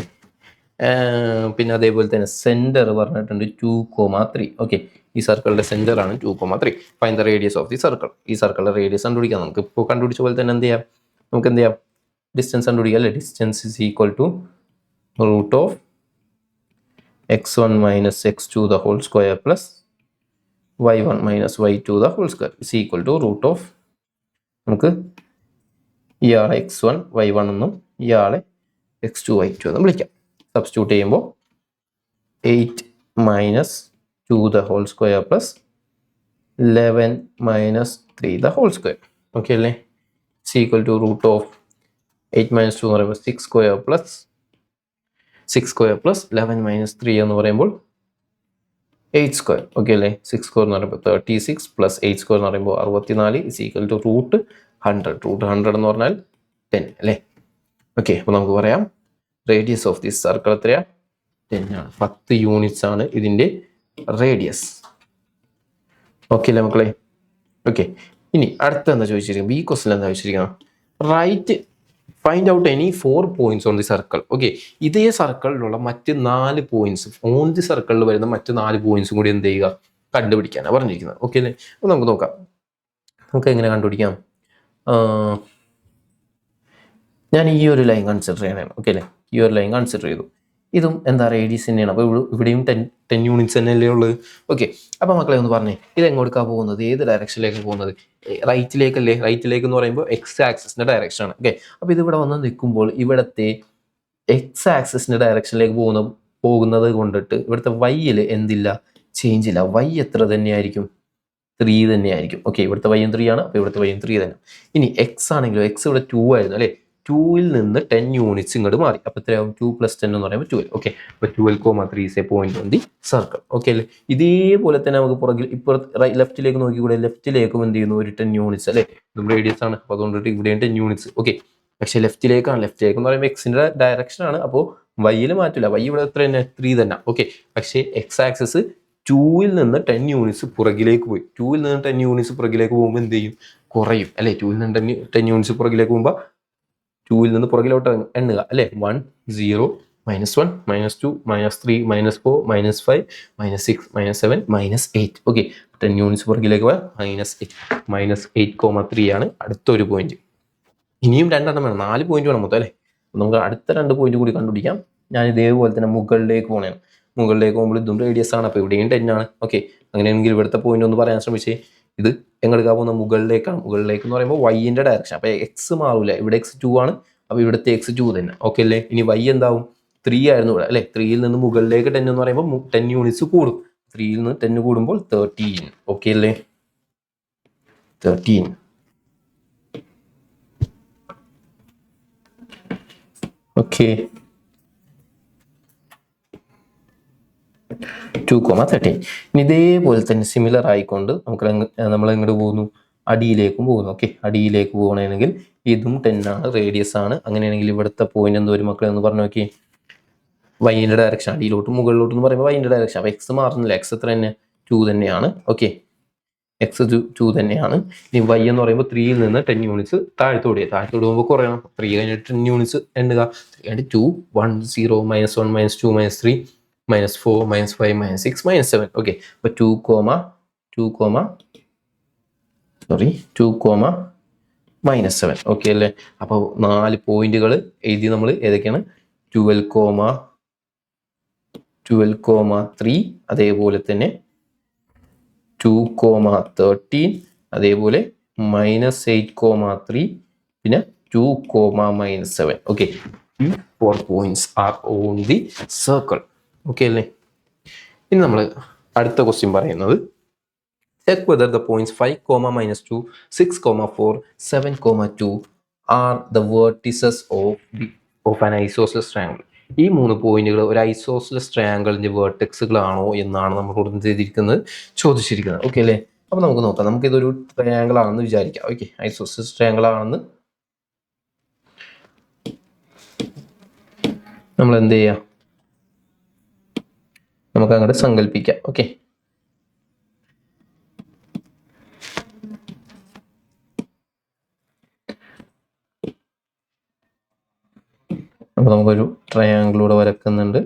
A: പിന്നെ അതേപോലെ തന്നെ സെന്റർ പറഞ്ഞിട്ടുണ്ട് 2,3. ഓക്കെ, ഈ സർക്കിളിന്റെ സെന്റർ ആണ് 2,3. Find the radius of the circle. ഈ സർക്കിളിന്റെ റേഡിയസ് കണ്ടുപിടിക്കാം. നമുക്ക് ഇപ്പോൾ കണ്ടുപിടിച്ച പോലെ തന്നെ എന്ത് ചെയ്യാം, നമുക്ക് എന്ത് ചെയ്യാം, ഡിസ്റ്റൻസ് കണ്ടുപിടിക്കാം അല്ലേ. Distance is equal to root of x1 minus x2 the whole square plus y1 minus y2 the whole square is equal to root of, നമുക്ക് ഇയാളെ x1 y1 എന്നും ഇയാളെ x2 y2 എന്നും വിളിക്കാം. സബ്സ്റ്റിറ്റ്യൂട്ട് ചെയ്യുമ്പോൾ 8 minus 2 the whole square plus 11 minus 3 the whole square. Okay അല്ലേ. Is equal to root of 8 minus 2 എന്ന് പറയുമ്പോൾ 6 സ്ക്വയർ പ്ലസ് 11 മൈനസ് 3 എന്ന് പറയുമ്പോൾ 8 സ്ക്വയർ. ഓക്കെ അല്ലേ. 6 സ്ക്വയർ എന്ന് പറയുമ്പോൾ 36 പ്ലസ് 8 സ്ക്വയർ എന്ന് പറയുമ്പോൾ 64 is equal to root 100. Root 100 എന്ന് പറഞ്ഞാൽ 10 അല്ലേ. ഓക്കെ, അപ്പോൾ നമുക്ക് പറയാം റേഡിയസ് ഓഫ് ദിസ് സർക്കിൾ എത്രയാ, 10 ആണ്. 10 യൂണിറ്റ്സ് ആണ് ഇതിൻ്റെ റേഡിയസ്. ഓക്കെ അല്ലേ മക്കളെ. ഓക്കെ, ഇനി അടുത്ത എന്താ ചോദിച്ചിരിക്കുന്നത്, ബി ക്വസ്റ്റ്യൻ എന്താ ചോദിച്ചിരിക്കുന്നത്, right find out any 4 points on the circle. Okay, ഇതേ സർക്കിളിലുള്ള മറ്റ് 4 പോയിന്റ്സ്, ഓൺ ദി സർക്കിളിൽ വരുന്ന മറ്റ് 4 പോയിന്റ്സും കൂടി എന്ത് ചെയ്യുക, കണ്ടുപിടിക്കാനാണ് പറഞ്ഞിരിക്കുന്നത്. ഓക്കെ അല്ലേ. അപ്പോൾ നമുക്ക് നോക്കാം, നമുക്ക് എങ്ങനെ കണ്ടുപിടിക്കാം. ഞാൻ ഈ ഒരു ലൈൻ കൺസിഡർ ചെയ്യണം. ഓക്കെ അല്ലേ. ഈ ഒരു ലൈൻ കൺസിഡർ ചെയ്തു. ഇതും എന്താ റേഡിയസ് തന്നെയാണ്. അപ്പോൾ ഇവിടെയും 10 യൂണിറ്റ്സ് തന്നെയല്ലേ ഉള്ളത്. ഓക്കെ, അപ്പോൾ മക്കളെ ഒന്ന് പറഞ്ഞേ, ഇത് എങ്ങോട്ടാണ് പോകുന്നത്, ഏത് ഡയറക്ഷനിലേക്ക് പോകുന്നത്, റൈറ്റിലേക്കല്ലേ. റൈറ്റിലേക്ക് എന്ന് പറയുമ്പോൾ എക്സ് ആക്സിസിൻ്റെ ഡയറക്ഷനാണ്. ഓക്കെ, അപ്പോൾ ഇതിവിടെ വന്ന് നിൽക്കുമ്പോൾ ഇവിടുത്തെ എക്സ് ആക്സിസിൻ്റെ ഡയറക്ഷനിലേക്ക് പോകുന്നത് കൊണ്ടിട്ട് ഇവിടുത്തെ വൈയിൽ എന്തില്ല, ചേഞ്ച് ഇല്ല. വൈ എത്ര തന്നെയായിരിക്കും, 3 തന്നെയായിരിക്കും. ഓക്കെ, ഇവിടുത്തെ വൈയും 3 ആണ്, അപ്പോൾ ഇവിടുത്തെ വൈയും 3 തന്നെ. ഇനി എക്സ് ആണെങ്കിലോ, എക്സ് ഇവിടെ 2 ആയിരുന്നു അല്ലേ. 2ൽ നിന്ന് 10 യൂണിറ്റ്സ് ഇങ്ങോട്ട് മാറി. അപ്പോൾ എത്രയാവും, 2 + 10 എന്ന് പറയുമ്പോൾ 12. ഓക്കെ, അപ്പോൾ 12,3 is a point on the circle. Okay അല്ലേ. ഇതേപോലെ തന്നെ നമുക്ക് പുറകിൽ ഇപ്പുറത്ത് ലെഫ്റ്റിലേക്ക് നോക്കിക്കൂടെ, ലെഫ്റ്റിലേക്കും എന്ത് ചെയ്യുന്നു, ഒരു 10 യൂണിറ്റ്സ് അല്ലേ. ഇതും റേഡിയസ് ആണ്, അപ്പോൾ അതുകൊണ്ടിട്ട് ഇവിടെയും 10 യൂണിറ്റ്സ്. ഓക്കെ, പക്ഷേ ലെഫ്റ്റിലേക്ക് എന്ന് പറയുമ്പോൾ എക്സിൻ്റെ ഡയറക്ഷൻ ആണ്. അപ്പോൾ വൈയിൽ മാറ്റില്ല, വൈ ഇവിടെ എത്ര തന്നെ, 3 തന്നെ. ഓക്കെ, പക്ഷേ എക്സ് ആക്സിസ് 2ൽ നിന്ന് 10 യൂണിറ്റ്സ് പുറകിലേക്ക് പോയി. 2ൽ നിന്ന് 10 യൂണിറ്റ്സ് പുറകിലേക്ക് പോകുമ്പോൾ എന്ത് ചെയ്യും, കുറയും അല്ലേ. 2ൽ നിന്ന് 10 യൂണിറ്റ്സ് പുറകിലേക്ക് പോകുമ്പോൾ 2ൽ നിന്ന് പുറകിലോട്ട് എണ്ണുക അല്ലേ. 1 0 -1 -2 -3 -4 -5 -6 -7 -8. ഓക്കെ, 10 യൂണിറ്റ്സ് പുറകിലേക്ക് പോയാൽ -8,3 ആണ് അടുത്തൊരു പോയിന്റ്. ഇനിയും 2 എണ്ണം വേണം, 4 പോയിന്റ് വേണം മൊത്തം അല്ലേ. നമുക്ക് അടുത്ത 2 പോയിന്റ് കൂടി കണ്ടുപിടിക്കാം. ഞാൻ ഇതേപോലെ തന്നെ മുകളിലേക്ക് പോകണം. മുകളിലേക്ക് പോകുമ്പോൾ ഇതും റേഡിയസ് ആണ്, അപ്പോൾ ഇവിടെയും 10 ആണ്. ഓക്കെ, അങ്ങനെയാണെങ്കിൽ ഇവിടുത്തെ പോയിന്റ് ഒന്ന് പറയാൻ ശ്രമിച്ചേ. ഇത് എങ്ങോട്ടാ പോകുന്ന, മുകളിലേക്കാണ്. മുകളിലേക്ക് എന്ന് പറയുമ്പോൾ വൈൻ്റെ ഡയറക്ഷൻ. അപ്പോൾ എക്സ് മാറൂല, ഇവിടെ x2 ആണ്, അപ്പോൾ ഇവിടുത്തെ x2 തന്നെ. ഓക്കെ അല്ലേ. ഇനി y എന്താവും, 3 ആയിരുന്നു ഇവിടെ അല്ലേ. 3ൽ നിന്ന് മുകളിലേക്ക് 10 എന്ന് പറയുമ്പോൾ 10 യൂണിറ്റ്സ് കൂടും. 3ൽ നിന്ന് 10 കൂടുമ്പോൾ 13. ഓക്കെ അല്ലേ, 13. ഓക്കെ, 2,13. ഇനി ഇതേപോലെ തന്നെ സിമിലർ ആയിക്കൊണ്ട് നമ്മൾ എങ്ങോട്ട് പോകുന്നു, അടിയിലേക്കും പോകുന്നു. ഓക്കെ, അടിയിലേക്ക് പോകണമെങ്കിൽ ഇതും 10 ആണ്, റേഡിയസ് ആണ്. അങ്ങനെയാണെങ്കിൽ ഇവിടുത്തെ പോയിന്റ് എന്തോ ഒരു മക്കളെ ഒന്ന് പറഞ്ഞു നോക്കി, വൈൻ്റെ ഡയറക്ഷൻ. അടിയിലോട്ടും മുകളിലോട്ടും എന്ന് പറയുമ്പോൾ വൈൻ്റെ ഡയറക്ഷൻ. അപ്പോൾ എക്സ് മാറുന്നില്ല, എക്സ് എത്ര തന്നെ, 2 തന്നെയാണ്. ഓക്കെ, എക്സ് 2 തന്നെയാണ്. ഇനി വൈ എന്ന് പറയുമ്പോൾ 3ൽ നിന്ന് 10 യൂണിറ്റ്സ് താഴത്തോടെ പോകുമ്പോൾ കുറയണം. 3 കഴിഞ്ഞിട്ട് 10 യൂണിറ്റ്സ് എണ്ണുക. 2 1 0 -1 -2 -3 -4 -5 -6 -7. ഓക്കെ, അപ്പോൾ 2, -7. ഓക്കെ അല്ലേ. അപ്പോൾ 4 പോയിന്റുകൾ എഴുതി നമ്മൾ. ഏതൊക്കെയാണ്, 12,3, അതേപോലെ തന്നെ 2,13, അതേപോലെ -8,3, പിന്നെ 2, -7. ഓക്കെ, ഈ 4 points R on the circle. Okay അല്ലേ. ഇനി നമ്മൾ അടുത്ത ക്വസ്റ്റ്യൻ പറയുന്നത്, check whether the points 5, -2, 6, 4, 7, 2 are the vertices of the of an isosceles triangle. ഈ 3 പോയിന്റുകൾ ഒരു ഐസോസിലസ് ട്രയാങ്കിളിന്റെ വേർട്ടെക്സുകളാണോ എന്നാണ് നമ്മളോട് എന്ത് ചെയ്തിരിക്കുന്നത്, ചോദിച്ചിരിക്കുന്നത്. ഓക്കെ അല്ലേ? അപ്പോൾ നമുക്ക് നോക്കാം. നമുക്കിതൊരു ട്രയാങ്കിൾ ആണെന്ന് വിചാരിക്കാം. ഓക്കെ, ഐസോസിലസ് ട്രയാങ്കിൾ ആണെന്ന് നമ്മൾ എന്ത് ചെയ്യാം, നമുക്ക് അങ്ങോട്ട് സങ്കല്പിക്കാം. ഓക്കെ, അപ്പോൾ നമുക്കൊരു ട്രയാങ്കിളൂടെ വരക്കുന്നുണ്ട്.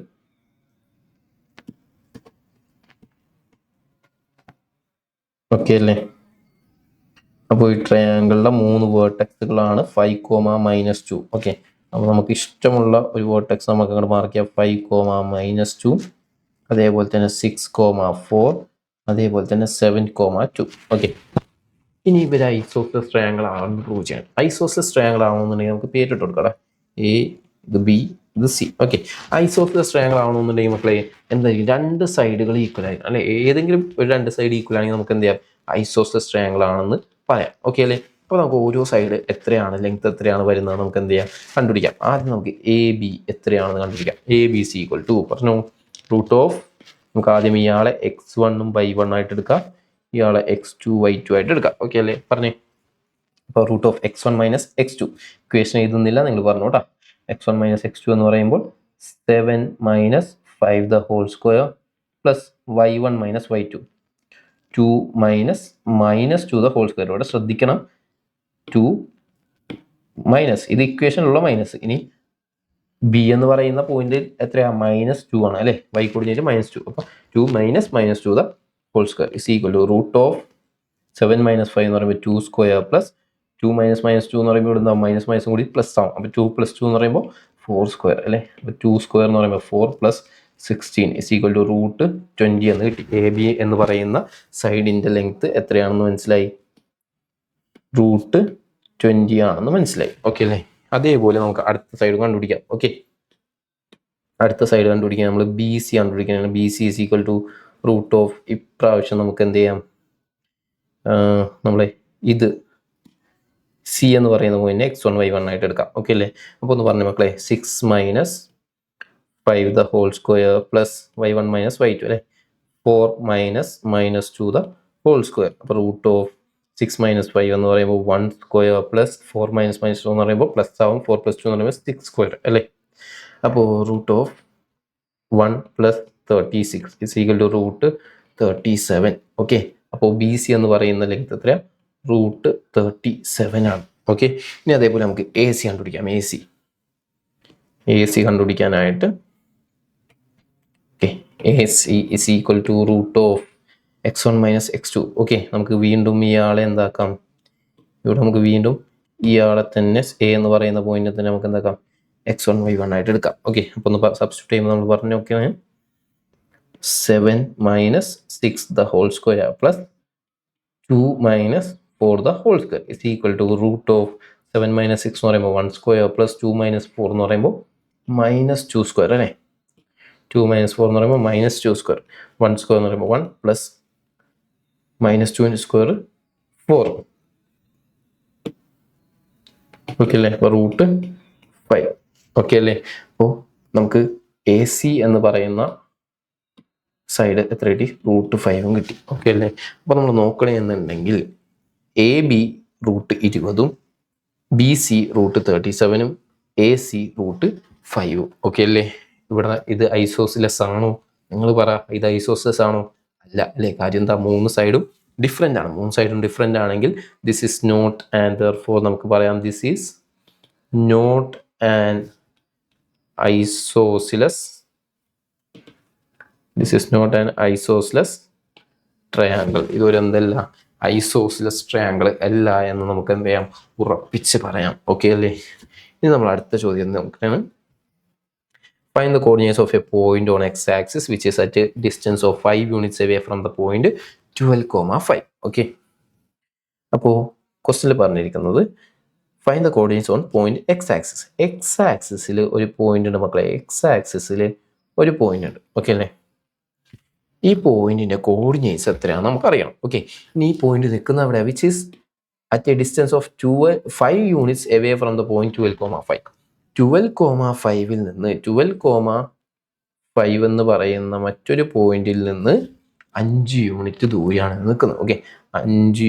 A: ഓക്കെ അല്ലേ? അപ്പോൾ ഈ ട്രയാങ്കിളിലെ 3 വേർട്ടെക്സുകളാണ് 5, -2. അപ്പോൾ നമുക്ക് ഇഷ്ടമുള്ള ഒരു വേർട്ടെക്സ് നമുക്ക് അങ്ങോട്ട് മാർക്ക് ചെയ്യാം. 5, അതേപോലെ തന്നെ 6, 4, അതേപോലെ തന്നെ 7, 2. ഇനി ഇവർ ഐസോസിലസ് ട്രയാങ്കിൾ ആണെന്ന് പ്രൂവ് ചെയ്യണം. ഐസോസിലസ് ട്രയാങ്കിൾ ആണെന്നുണ്ടെങ്കിൽ നമുക്ക് പേരിട്ട് കൊടുക്കാം. എ, ഇത് ബി, ഇത് സി. ഐസോസിലസ് ട്രയാങ്കിൾ ആണെന്നുണ്ടെങ്കിൽ മക്കളെ എന്തായിരിക്കും, 2 സൈഡുകൾ ഈക്വൽ ആയിരിക്കും അല്ലെ? ഏതെങ്കിലും ഒരു 2 സൈഡ് ഈക്വൽ ആണെങ്കിൽ നമുക്ക് എന്ത് ചെയ്യാം, ഐസോസിലസ് ട്രയാങ്കിൾ ആണെന്ന് പറയാം. ഓക്കെ അല്ലേ? അപ്പോൾ നമുക്ക് ഓരോ സൈഡ് എത്രയാണ്, ലെങ്ത് എത്രയാണ് വരുന്നത് നമുക്ക് എന്ത് ചെയ്യാം, കണ്ടുപിടിക്കാം. ആദ്യം നമുക്ക് എ ബി എത്രയാണെന്ന് കണ്ടുപിടിക്കാം. ABC = പറഞ്ഞു റൂട്ട് ഓഫ്, നമുക്ക് ആദ്യം ഇയാളെ x1 y1 ആയിട്ട് എടുക്കാം, ഇയാളെ x2 y2 ആയിട്ട് എടുക്കാം. ഓക്കെ അല്ലേ? പറഞ്ഞേ. അപ്പോൾ root of x1 - x2 equation എഴുതുന്നില്ല, നിങ്ങൾ പറഞ്ഞു കേട്ടോ. x1 - x2 എന്ന് പറയുമ്പോൾ 7 - 5 the whole square plus y1 - y2 2 - -2 the whole square. ഇവിടെ ശ്രദ്ധിക്കണം, 2 മൈനസ്, ഇത് ഇക്വേഷനിലുള്ള മൈനസ്. ഇനി ബി എന്ന് പറയുന്ന പോയിന്റ് എത്രയാ, -2 ആണ് അല്ലേ? y coordinate -2. അപ്പോൾ 2 - -2 the whole square is equal to root of 7 - 5 എന്ന് പറയുമ്പോൾ 2 square പ്ലസ് 2 - -2 എന്ന് പറയുമ്പോൾ ഇവിടെ മൈനസ് മൈനസും കൂടി പ്ലസ് ആവും. അപ്പോൾ 2 + 2 എന്ന് പറയുമ്പോൾ 4 square അല്ലേ? അപ്പോൾ 2 square എന്ന് പറയുമ്പോൾ 4 + 16 is equal to √20 എന്ന് കിട്ടി. എ ബി എന്ന് പറയുന്ന സൈഡിന്റെ ലെങ്ത് എത്രയാണെന്ന് മനസ്സിലായി, √20 ആണെന്ന് മനസ്സിലായി. ഓക്കെ അല്ലേ? അതേപോലെ നമുക്ക് അടുത്ത സൈഡ് കണ്ടുപിടിക്കാം. ഓക്കെ, അടുത്ത സൈഡ് കണ്ടുപിടിക്കാൻ നമ്മൾ BC കണ്ടുപിടിക്കുകയാണ്. BC is equal to root of, ഇപ്രാവശ്യം നമുക്ക് എന്ത് ചെയ്യാം, നമ്മളെ ഇത് സി എന്ന് പറയുന്ന പോയിന്റ് x1 y1 ആയിട്ട് എടുക്കാം. ഓക്കെ അല്ലേ? അപ്പോൾ ഒന്ന് പറഞ്ഞ മക്കളെ, 6 - 5 the whole square plus y1 - y2 അല്ലേ? 4 - -2 the whole square. അപ്പോൾ റൂട്ട് ഓഫ് 6 - 5 എന്ന് പറയുമ്പോൾ 1 square പ്ലസ് 4 - -2 എന്ന് പറയുമ്പോൾ പ്ലസ് ആവും. 4 + 2 എന്ന് പറയുമ്പോൾ 6 square അല്ലേ? അപ്പോൾ root of 1 + 36 is equal to √37. ഓക്കെ, അപ്പോൾ BC എന്ന് പറയുന്ന ലെങ്ത് എത്രയാണ്, √37 ആണ്. ഓക്കെ, ഇനി അതേപോലെ നമുക്ക് AC കണ്ടുപിടിക്കാം. AC കണ്ടുപിടിക്കാനായിട്ട് AC is equal to root of x1 - x2. Okay, നമുക്ക് വീണ്ടും ഇയാളെ എന്താക്കാം, ഇവിടെ നമുക്ക് വീണ്ടും ഇയാളെ തന്നെ A എന്ന് പറയുന്ന പോയിന്റ് തന്നെ നമുക്ക് എന്താക്കാം, x1 y1 ആയിട്ട് എടുക്കാം. ഓക്കെ, അപ്പോൾ ഒന്ന് സബ്സ്റ്റിറ്റ്യൂട്ട് ചെയ്യുമ്പോൾ നമ്മൾ പറഞ്ഞു, okay, 7 - 6 the whole square plus 2 - 4 the whole square is equal to root of 7 - 6 എന്ന് പറയുമ്പോൾ 1 square പ്ലസ് 2 - 4 എന്ന് പറയുമ്പോൾ -2 square അല്ലേ? 2 - 4 എന്ന് പറയുമ്പോൾ -2 square. 1 square എന്ന് പറയുമ്പോൾ 1 പ്ലസ് -2 square 4. ഓക്കെ അല്ലേ? അപ്പോൾ √5. ഓക്കെ അല്ലേ? അപ്പോൾ നമുക്ക് AC എന്ന് പറയുന്ന സൈഡ് എത്ര കിട്ടി, √5 കിട്ടി. ഓക്കെ അല്ലേ? അപ്പോൾ നമ്മൾ നോക്കണമെന്നുണ്ടെങ്കിൽ AB √20, BC √37, AC √5. ഓക്കെ അല്ലേ? ഇവിടെ ഇത് ഐസോസിലസ് ആണോ, നിങ്ങൾ പറ, ഇത് ഐസോസിലസ് ആണോ? അല്ല അല്ലേ? കാര്യം എന്താ, 3 സൈഡും ഡിഫറെൻ്റ് ആണ്. 3 സൈഡും ഡിഫറെൻ്റ് ആണെങ്കിൽ this is not and therefore നമുക്ക് പറയാം this is not an isosceles. This is not an isosceles triangle. ഇതൊരു എന്തല്ല, ഐസോസിലസ് ട്രയാങ്കിൾ അല്ല എന്ന് നമുക്ക് എന്ത് ചെയ്യാം, ഉറപ്പിച്ച് പറയാം. ഓക്കെ അല്ലേ? ഇനി നമ്മൾ അടുത്ത ചോദ്യം നോക്കുകയാണ്. Find the coordinates of a point on x-axis which is at a distance of 5 units away from the point 12,5. Okay, അപ്പോൾ ക്വസ്റ്റ്യനിൽ പറഞ്ഞിരിക്കുന്നത് find the coordinates on point x-axis. x-axisൽ ഒരു പോയിന്റ് ഉണ്ട് മക്കളെ, x-axisൽ ഒരു പോയിന്റ് ഉണ്ട്. ഓക്കെ അല്ലേ? ഈ പോയിന്റിന്റെ കോർഡിനേറ്റ്സ് എത്രയാണെന്ന് നമുക്കറിയണം. ഓക്കെ, ഇനി ഈ പോയിന്റ് നിൽക്കുന്ന അവിടെ which is at A distance of 5 units away from the point 12,5. 12,5 നിന്ന് 12,5 എന്ന് പറയുന്ന മറ്റൊരു പോയിന്റിൽ നിന്ന് 5 യൂണിറ്റ് ദൂരെയാണ് നിൽക്കുന്നത്. ഓക്കെ, 5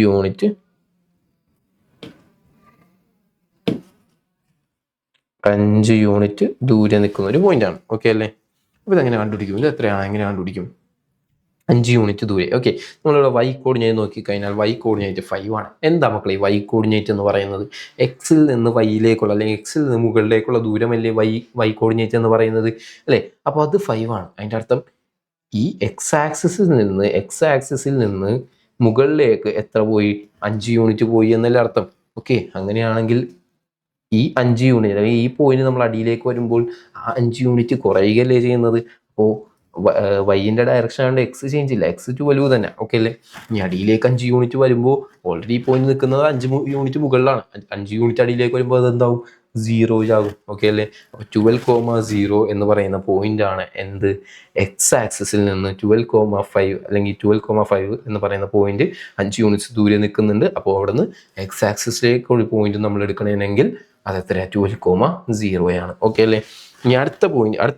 A: യൂണിറ്റ് ദൂരെ നിൽക്കുന്ന ഒരു പോയിന്റാണ്. ഓക്കെ അല്ലേ? അപ്പോൾ ഇതെങ്ങനെ കണ്ടുപിടിക്കും? ഇത് എത്രയാണ്? എങ്ങനെ കണ്ടുപിടിക്കും? 5 യൂണിറ്റ് ദൂരെ. ഓക്കെ, നമ്മളിവിടെ വൈ കോർഡിനേറ്റ് നോക്കിക്കഴിഞ്ഞാൽ വൈ കോർഡിനേറ്റ് 5 ആണ്. എന്താ മക്കളെ വൈ കോർഡിനേറ്റ് എന്ന് പറയുന്നത്? എക്സിൽ നിന്ന് വൈയിലേക്കുള്ള അല്ലെങ്കിൽ എക്സിൽ നിന്ന് മുകളിലേക്കുള്ള ദൂരമല്ലേ വൈ കോർഡിനേറ്റ് എന്ന് പറയുന്നത് അല്ലേ? അപ്പോൾ അത് 5 ആണ്. അതിൻ്റെ അർത്ഥം ഈ എക്സ് ആക്സിസിൽ നിന്ന് മുകളിലേക്ക് എത്ര പോയി? 5 യൂണിറ്റ് പോയി എന്നല്ലേ അർത്ഥം. ഓക്കെ, അങ്ങനെയാണെങ്കിൽ ഈ 5 യൂണിറ്റ് അല്ലെങ്കിൽ ഈ പോയിന്റ് നമ്മൾ അടിയിലേക്ക് വരുമ്പോൾ ആ 5 യൂണിറ്റ് കുറയുകയല്ലേ ചെയ്യുന്നത്. അപ്പോൾ വൈൻ്റെ ഡയറക്ഷൻ ആയതുകൊണ്ട് എക്സ് ചേഞ്ച് ഇല്ല, എക്സ് 12 തന്നെ. ഓക്കെ അല്ലേ? ഇനി അടിയിലേക്ക് 5 യൂണിറ്റ് വരുമ്പോൾ ഓൾറെഡി പോയിന്റ് നിൽക്കുന്നത് 5 യൂണിറ്റ് മുകളിലാണ്. 5 യൂണിറ്റ് അടിയിലേക്ക് വരുമ്പോൾ അതെന്താവും? 0 ആകും. ഓക്കെ അല്ലേ? അപ്പോൾ 12,0 എന്ന് പറയുന്ന പോയിന്റ് ആണ് എന്ത്? എക്സ് ആക്സിസിൽ നിന്ന് 12,5 അല്ലെങ്കിൽ 12,5 എന്ന് പറയുന്ന പോയിന്റ് 5 യൂണിറ്റ്സ് ദൂരെ നിൽക്കുന്നുണ്ട്. അപ്പോൾ അവിടെ നിന്ന് എക്സ് ആക്സിസിലേക്ക് ഒരു പോയിന്റ് നമ്മൾ എടുക്കണമെങ്കിൽ അത് എത്രയാണ്? 12,0 ആണ്. ഓക്കെ അല്ലേ? ഇനി അടുത്ത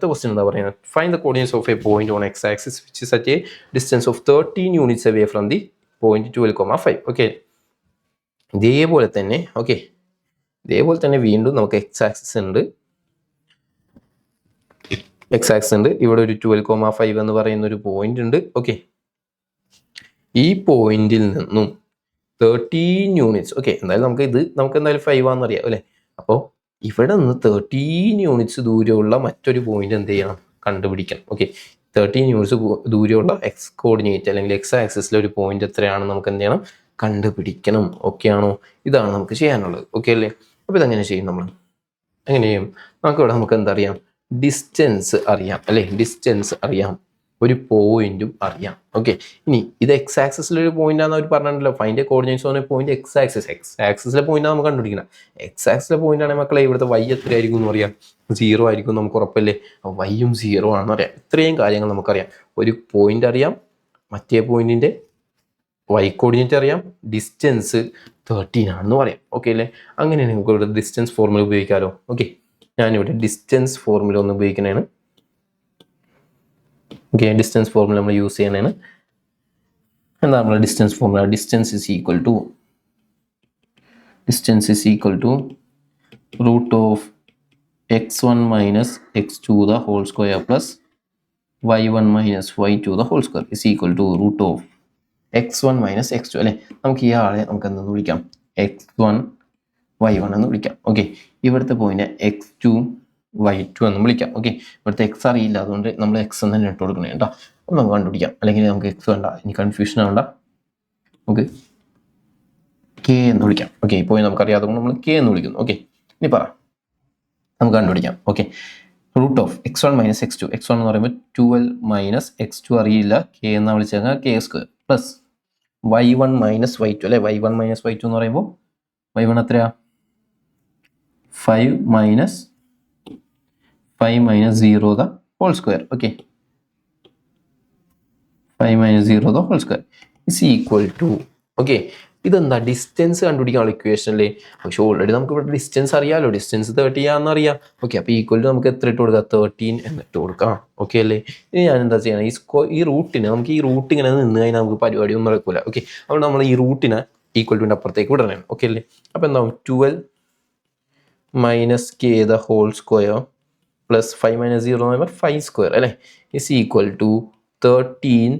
A: ക്വസ്റ്റ്യൻ എന്താ പറയുന്നത്? Find the coordinates of A point on X axis which is at A distance of 13 units away from the point 12,5. Okay, ഇതേപോലെ തന്നെ വീണ്ടും നമുക്ക് എക്സ് ആക്സിസ് ഉണ്ട്. ഇവിടെ ഒരു 12,5 എന്ന് പറയുന്ന ഒരു പോയിന്റ് ഉണ്ട്. ഓക്കെ, ഈ പോയിന്റിൽ നിന്നും 13 യൂണിറ്റ്സ്. ഓക്കെ, എന്തായാലും നമുക്ക് എന്തായാലും 5 ആണെന്നറിയാം അല്ലേ? അപ്പോൾ ഇവിടെ നിന്ന് 13 യൂണിറ്റ്സ് ദൂരമുള്ള മറ്റൊരു പോയിന്റ് എന്ത് ചെയ്യണം? കണ്ടുപിടിക്കണം. ഓക്കെ, 13 യൂണിറ്റ്സ് ദൂരമുള്ള എക്സ് കോർഡിനേറ്റ് അല്ലെങ്കിൽ എക്സ് ആക്സിസിലെ ഒരു പോയിന്റ് എത്രയാണ് നമുക്ക് എന്ത് ചെയ്യണം? കണ്ടുപിടിക്കണം. ഓക്കെ ആണോ? ഇതാണ് നമുക്ക് ചെയ്യാനുള്ളത്. ഓക്കെ അല്ലേ? അപ്പോൾ ഇതെങ്ങനെ ചെയ്യും നമ്മൾ? എങ്ങനെ ചെയ്യും? നമുക്ക് എന്തറിയാം? ഡിസ്റ്റൻസ് അറിയാം അല്ലേ? ഡിസ്റ്റൻസ് അറിയാം, ഒരു പോയിന്റും അറിയാം. ഓക്കെ, ഇനി ഇത് എക്സ് ആക്സിസിലെ ഒരു പോയിന്റ് ആണെന്ന് അവർ പറഞ്ഞിട്ടുണ്ടല്ലോ. Find coordinates on a point X ആക്സിസിലെ പോയിന്റ് നമുക്ക് കണ്ടുപിടിക്കണം. എക്സ് ആക്സിലെ പോയിന്റ് ആണെങ്കിൽ മക്കളെ ഇവിടുത്തെ വൈ എത്രയായിരിക്കും എന്ന് അറിയാം? 0 ആയിരിക്കും. നമുക്ക് ഉറപ്പല്ലേ? വൈയും 0 ആണെന്ന് അറിയാം. ഇത്രയും കാര്യങ്ങൾ നമുക്കറിയാം. ഒരു പോയിന്റ് അറിയാം, മറ്റേ പോയിന്റിന്റെ വൈ കോർഡിനേറ്റ് അറിയാം, ഡിസ്റ്റൻസ് 13 ആണെന്ന് പറയാം. ഓക്കെ അല്ലേ? അങ്ങനെയാണ് നമുക്ക് ഇവിടെ ഡിസ്റ്റൻസ് ഫോർമുല ഉപയോഗിക്കാമല്ലോ. ഓക്കെ, ഞാനിവിടെ ഡിസ്റ്റൻസ് ഫോർമുല ഒന്ന് ഉപയോഗിക്കുന്നതാണ്. ഓക്കെ, ഡിസ്റ്റൻസ് ഫോർമുല നമ്മൾ യൂസ് ചെയ്യണതാണ്. എന്താ നമ്മുടെ distance formula? Distance is equal to root of x1 minus x2 the whole square plus y1 minus y2 the whole square is equal to root of x1 minus x2 അല്ലേ? നമുക്ക് ഈ ആളെ നമുക്ക് എന്തെന്ന് വിളിക്കാം? x1 y1 എന്ന് വിളിക്കാം. Okay, ഇവിടുത്തെ പോയിന്റ് x2 y2 എന്ന് വിളിക്കാം. ഓക്കെ, ഇവിടുത്തെ എക്സ് അറിയില്ല, അതുകൊണ്ട് നമ്മൾ എക്സ് എന്ന് തന്നെ ഇട്ട് കൊടുക്കണേ കേട്ടോ. അപ്പം നമുക്ക് കണ്ടുപിടിക്കാം. അല്ലെങ്കിൽ നമുക്ക് എക്സ് വേണ്ട, ഇനി കൺഫ്യൂഷൻ ആവണ്ട, നമുക്ക് കെ എന്ന് വിളിക്കാം. ഓക്കെ, ഇപ്പോൾ നമുക്കറിയാതെ നമ്മൾ കെ എന്ന് വിളിക്കുന്നു. ഓക്കെ, ഇനി പറ, നമുക്ക് കണ്ടുപിടിക്കാം. Okay, root of x1 minus x2. x1 എന്ന് പറയുമ്പോൾ 12 മൈനസ് x2 അറിയില്ല, കെ എന്നാണ് വിളിച്ചാൽ K square plus y1 minus y2 അല്ലേ? y1 മൈനസ് y2 എന്ന് പറയുമ്പോൾ y1 എത്രയാ? 5 minus 0 the whole square. Okay, 5 minus 0 the whole square is equal to. Okay, ഇതെന്താ? ഡിസ്റ്റൻസ് കണ്ടുപിടിക്കാനുള്ള ഇക്വേഷൻ അല്ലേ? പക്ഷെ ഓൾറെഡി നമുക്ക് ഇവിടെ ഡിസ്റ്റൻസ് അറിയാമല്ലോ. ഡിസ്റ്റൻസ് 30 ആണെന്ന് അറിയാം. ഓക്കെ, അപ്പോൾ ഈക്വൽ ടു നമുക്ക് എത്ര ഇട്ട് കൊടുക്കാം? 13 എന്നിട്ട് കൊടുക്കാം. ഓക്കെ അല്ലേ? ഇനി ഞാൻ എന്താ ചെയ്യണം? ഈ റൂട്ടിന് നമുക്ക് ഈ റൂട്ട് ഇങ്ങനെ നിന്ന് കഴിഞ്ഞാൽ നമുക്ക് പരിപാടിയൊന്നും നടക്കില്ല. ഓക്കെ, അതുകൊണ്ട് നമ്മൾ ഈ റൂട്ടിനെ ഈക്വൽ ടുവിൻ്റെ അപ്പുറത്തേക്ക് വിടണം. ഓക്കെ അല്ലേ? അപ്പോൾ എന്താവും? 12 minus K the whole square plus 5 minus 0 എന്ന് പറയുമ്പോൾ 5 സ്ക്വയർ അല്ലേ? Is equal to 13.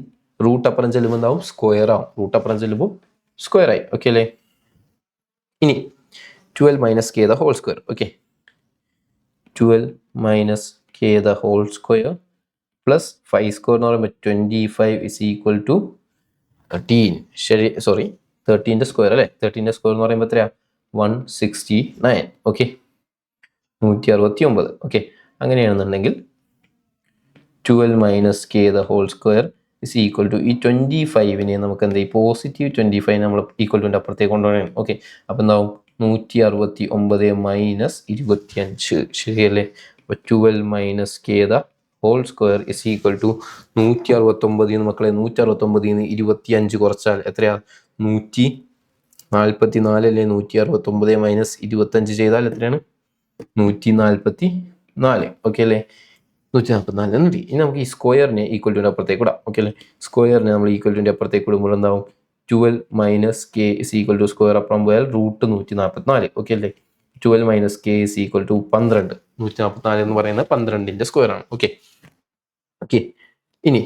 A: റൂട്ട് അപ്പുറം ചെല്ലുമ്പോൾ എന്താവും? സ്ക്വയർ ആവും. റൂട്ട് അപ്പുറം ചെല്ലുമ്പോൾ സ്ക്വയർ ആയി. ഓക്കെ അല്ലേ? ഇനി 12 minus K the whole square. Okay, 12 minus K the whole square plus 5 square എന്ന് പറയുമ്പോൾ 25 ഇസ് ഈക്വൽ ടു 13. ശരി, സോറി, 13ന്റെ സ്ക്വയർ അല്ലേ? 13ന്റെ സ്ക്വയർ എന്ന് പറയുമ്പോൾ എത്രയാ? 169. ഓക്കെ, 169. ഓക്കെ, അങ്ങനെയാണെന്നുണ്ടെങ്കിൽ 12 minus K the whole square is equal to ഈ 25നെ നമുക്ക് എന്ത് ചെയ്യും? പോസിറ്റീവ് 25 നമ്മൾ ഈക്വൽ ടുവിൻ്റെ അപ്പുറത്തേക്ക് കൊണ്ടുപോകണം. ഓക്കെ, അപ്പം എന്താവും? 169 മൈനസ് 25. ശരിയല്ലേ? അപ്പോൾ 12 minus K the whole square is equal to 169 മക്കളെ. 169 25 കുറച്ചാൽ എത്രയാ? 144 അല്ലേ? 169 മൈനസ് 25 ചെയ്താൽ എത്രയാണ്? 144. ഓക്കെ അല്ലേ? 144 എന്ന് കിട്ടി. ഇനി നമുക്ക് ഈ സ്ക്വയറിനെ ഈക്വൽ ടുവിൻ്റെ അപ്പുറത്തേക്ക് ഇടാം. ഓക്കെ അല്ലേ? സ്ക്വയറിനെ നമ്മൾ ഈക്വൽ ടുവിൻ്റെ അപ്പുറത്തേക്ക് ഇടുമ്പോൾ എന്താവും? 12 minus K is equal to square അപ്പുറം പോയാൽ √144. ഓക്കെ അല്ലേ? 12 minus K is equal to 12. 144 എന്ന് പറയുന്നത് 12ന്റെ സ്ക്വയർ ആണ്. Okay okay. ഇനി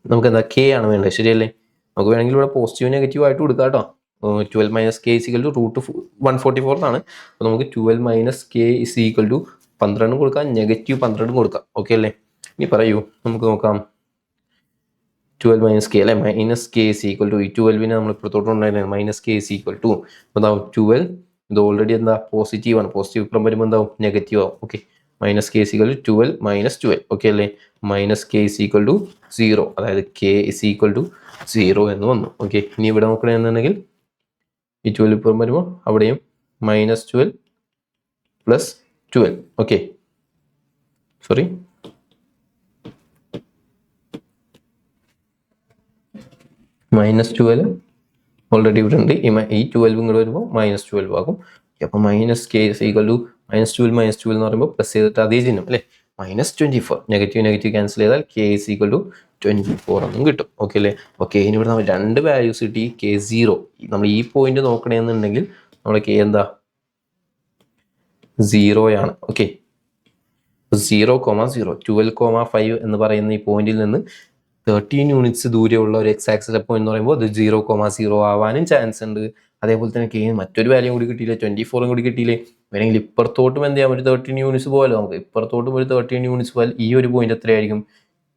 A: നമുക്ക് എന്താ കെ ആണ് വേണ്ടത്, ശരിയല്ലേ? നമുക്ക് വേണമെങ്കിൽ ഇവിടെ പോസിറ്റീവ് നെഗറ്റീവ് ആയിട്ട് കൊടുക്കാം കേട്ടോ. 12 minus K is equal to √144 ആണ്. അപ്പോൾ നമുക്ക് 12 minus K is equal to 12 കൊടുക്കാം, -12 കൊടുക്കാം. ഓക്കെ അല്ലേ? ഇനി പറയൂ, നമുക്ക് നോക്കാം. 12 മൈനസ് കെ അല്ലെ, minus K is equal to ഈ 12നെ നമ്മൾ ഇപ്പുറത്തോട്ട് ഉണ്ടായിരുന്നത് minus K is equal to എന്താവും? 12. ഇത് ഓൾറെഡി എന്താ പോസിറ്റീവ് ആണ്, പോസിറ്റീവ് ഇപ്പുറം വരുമ്പോൾ എന്താവും? നെഗറ്റീവ് ആവും. Okay, minus K is equal to 12 minus 12. Okay അല്ലേ? Minus K is equal to 0, അതായത് കെ ഇസ് ഈക്വൽ ടു 0 എന്ന് വന്നു. ഓക്കെ, ഇനി ഇവിടെ നോക്കണമെന്നുണ്ടെങ്കിൽ ഈ 12 ഇപ്പുറം വരുമ്പോൾ അവിടെയും -12 പ്ലസ് 12. ഓക്കെ, സോറി, -12 ഓൾറെഡി ഇവിടെ ഉണ്ട്. ഈ 12 ഇങ്ങോട്ട് വരുമ്പോൾ -12 ആകും. അപ്പോൾ minus K is equal to -12 എന്ന് പറയുമ്പോൾ പ്ലസ് ചെയ്തിട്ട് അതേ ചിഹ്നം അല്ലേ, -24. നെഗറ്റീവ് ക്യാൻസൽ ചെയ്താൽ കെ ഇസ് ഈക്വൽ ടു 24 എന്നും കിട്ടും. ഓക്കെ അല്ലേ? ഓക്കെ, ഇനി ഇവിടെ നമ്മൾ 2 വാല്യൂസ് കിട്ടി. കെ 0, നമ്മൾ ഈ പോയിന്റ് നോക്കണമെന്നുണ്ടെങ്കിൽ നമ്മുടെ കെ എന്താ? 0 ആണ്. ഓക്കെ, 0,0 12,5 എന്ന് പറയുന്ന ഈ പോയിന്റിൽ നിന്ന് 13 യൂണിറ്റ്സ് ദൂരെയുള്ള ഒരു എക്സ് ആക്സിസ് പോയിന്റ് എന്ന് പറയുമ്പോൾ അത് 0,0 ആവാനും ചാൻസ് ഉണ്ട്. അതേപോലെ തന്നെ കെ മറ്റൊരു വാല്യൂ കൂടി കിട്ടിയില്ലേ, 24 കൂടി കിട്ടിയില്ലേ? വേണമെങ്കിൽ ഇപ്പുറത്തോട്ടും എന്ത് ചെയ്യാം, ഒരു 13 യൂണിറ്റ്സ് പോകാലോ നമുക്ക്. ഇപ്പുറത്തോട്ടും ഒരു 13 യൂണിറ്റ്സ് പോയാൽ ഈ ഒരു പോയിന്റ് എത്രയായിരിക്കും?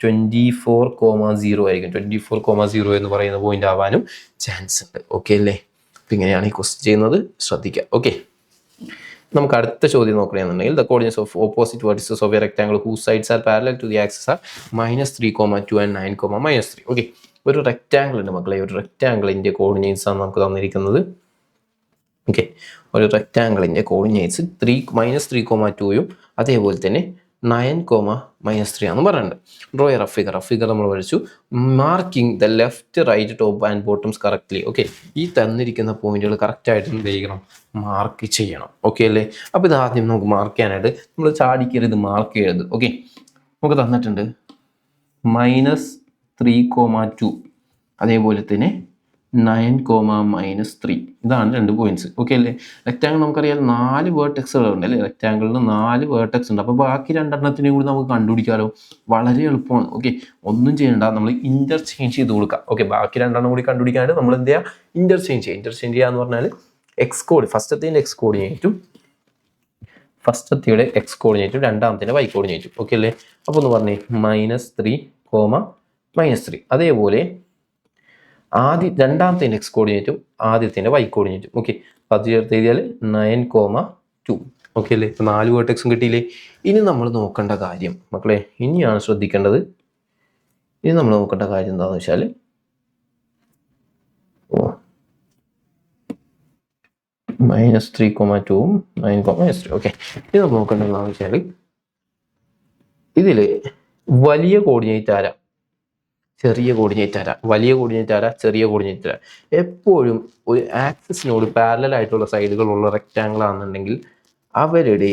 A: 24,0 ആയിരിക്കും. 24,0 എന്ന് പറയുന്ന പോയിന്റ് ആവാനും ചാൻസ് ഉണ്ട്. ഓക്കെ അല്ലേ? അപ്പം ഇങ്ങനെയാണ് ഈ ക്വസ്റ്റ്യൻ ചെയ്യുന്നത്, ശ്രദ്ധിക്കുക. ഓക്കെ, നമുക്ക് അടുത്ത ചോദ്യം നോക്കുകയാണെന്നുണ്ടെങ്കിൽ the coordinates of opposite vertices of a rectangle whose sides are parallel to the axis are -3,2 and 9,3. Okay, ഒരു റെക്ടാംഗിൾ ഉണ്ട് മക്കളെ. ഒരു റെക്ടാംഗിളിന്റെ കോർഡിനേറ്റ്സ് ആണ് നമുക്ക് തന്നിരിക്കുന്നത്. ഓക്കെ, ഒരു റെക്ടാംഗിളിന്റെ കോർഡിനേറ്റ്സ് -3,2 അതേപോലെ തന്നെ 9,3 ആണെന്ന് പറയുന്നുണ്ട്. ഡ്രോ എ റഫ് ഫിഗർ നമ്മൾ വരച്ചു. Marking the left, right, top and bottoms correctly. Okay, ഈ തന്നിരിക്കുന്ന പോയിന്റുകൾ കറക്റ്റായിട്ട് എന്ത് ചെയ്യണം? മാർക്ക് ചെയ്യണം. ഓക്കെ അല്ലേ? അപ്പോൾ ഇത് ആദ്യം നമുക്ക് മാർക്ക് ചെയ്യാനായിട്ട് നമ്മൾ ചാടിക്കരുത്, മാർക്ക് ചെയ്യരുത്. ഓക്കെ, നമുക്ക് തന്നിട്ടുണ്ട് -3,2 അതേപോലെ തന്നെ 9,-3. ഇതാണ് 2 പോയിന്റ്സ്. ഓക്കെ അല്ലേ? റെക്ടാംഗിൾ നമുക്കറിയാം 4 വേർട്ടെക്സുകളുണ്ട് അല്ലേ? റെക്ടാംഗിളിന് 4 വേർട്ടെക്സ് ഉണ്ട്. അപ്പോൾ ബാക്കി 2 കൂടി നമുക്ക് കണ്ടുപിടിക്കാമല്ലോ. വളരെ എളുപ്പമാണ്. ഓക്കെ, ഒന്നും ചെയ്യണ്ട, നമ്മൾ ഇന്റർചേഞ്ച് ചെയ്ത് കൊടുക്കാം. ഓക്കെ, ബാക്കി 2 കൂടി കണ്ടുപിടിക്കാനായിട്ട് നമ്മൾ എന്ത് ചെയ്യുക? ഇന്റർചേഞ്ച് ചെയ്യുക എന്ന് പറഞ്ഞാൽ ഫസ്റ്റത്തെ എക്സ് കോർഡിനേറ്റും രണ്ടാമത്തെ വൈ കോർഡിനേറ്റും. ഓക്കെ അല്ലേ? അപ്പോൾ ഒന്ന് പറഞ്ഞേ, -3,-3. അതേപോലെ രണ്ടാമത്തെ എക്സ് കോർഡിനേറ്റും ആദ്യത്തെ വൈ കോർഡിനേറ്റും. ഓക്കെ, അത് ചേർത്ത് എഴുതിയാൽ 9,2. ഓക്കെ അല്ലേ? 4 വേർട്ടെക്സും കിട്ടിയില്ലേ? ഇനി നമ്മൾ നോക്കേണ്ട കാര്യം മക്കളെ, ഇനിയാണ് ശ്രദ്ധിക്കേണ്ടത്. ഇനി നമ്മൾ നോക്കേണ്ട കാര്യം എന്താണെന്ന് വെച്ചാൽ -3,2 9,3. ഓക്കെ, ഇത് നമ്മൾ നോക്കേണ്ടത് എന്താണെന്ന് വെച്ചാൽ ഇതിൽ വലിയ കോർഡിനേറ്റ് ആരാ, ചെറിയ കോർഡിനേറ്റ് ആരാ, വലിയ കോർഡിനേറ്റ് ആരാ, ചെറിയ കോർഡിനേറ്റ് ആരാ? എപ്പോഴും ഒരു ആക്സിസിനോട് പാരലൽ ആയിട്ടുള്ള സൈഡുകളുള്ള റെക്റ്റാങ്കിൾ ആണെന്നുണ്ടെങ്കിൽ അവരുടെ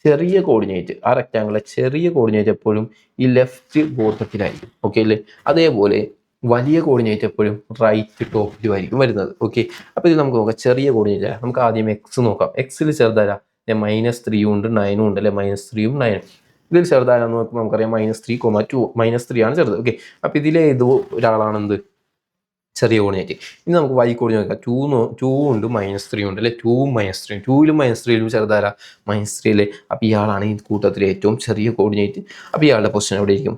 A: ചെറിയ കോർഡിനേറ്റ്, ആ റെക്റ്റാങ്കിളിലെ ചെറിയ കോർഡിനേറ്റ് എപ്പോഴും ഈ ലെഫ്റ്റ് ബോട്ടത്തിലായിരിക്കും. ഓക്കെ അല്ലേ? അതേപോലെ വലിയ കോർഡിനേറ്റ് എപ്പോഴും റൈറ്റ് ടോപ്പിലും ആയിരിക്കും വരുന്നത്. ഓക്കെ, അപ്പോൾ ഇത് നമുക്ക് നോക്കാം. ചെറിയ കോർഡിനേറ്റ് നമുക്ക് ആദ്യം എക്സ് നോക്കാം. എക്സിൽ ചെറുതാരാ? -3 ഉണ്ട്, 9 ഉണ്ട് അല്ലെ? -3ഉം 9ഉം. ഇതിൽ ചെറുതാരാന്ന് നോക്കുമ്പോൾ നമുക്കറിയാം -3,2 -3 ആണ് ചെറുത്. ഓക്കെ, അപ്പോൾ ഇതിലെ ഏതോ ഒരാളാണെന്ത്? ചെറിയ കോർഡിനേറ്റ്. ഇനി നമുക്ക് വൈ കോർഡിനേറ്റ് നോക്കാം. 2 ഉണ്ട്, -3 ഉണ്ട് അല്ലെ? 2ഉം -3, 2ലും -3ലും ചെറുതാരാ? -3 അല്ലേ? അപ്പോൾ ഇയാളാണ് ഈ കൂട്ടത്തിലെ ഏറ്റവും ചെറിയ കോർഡിനേറ്റ്. അപ്പോൾ ഇയാളുടെ പൊസിഷൻ എവിടെ ഇരിക്കും?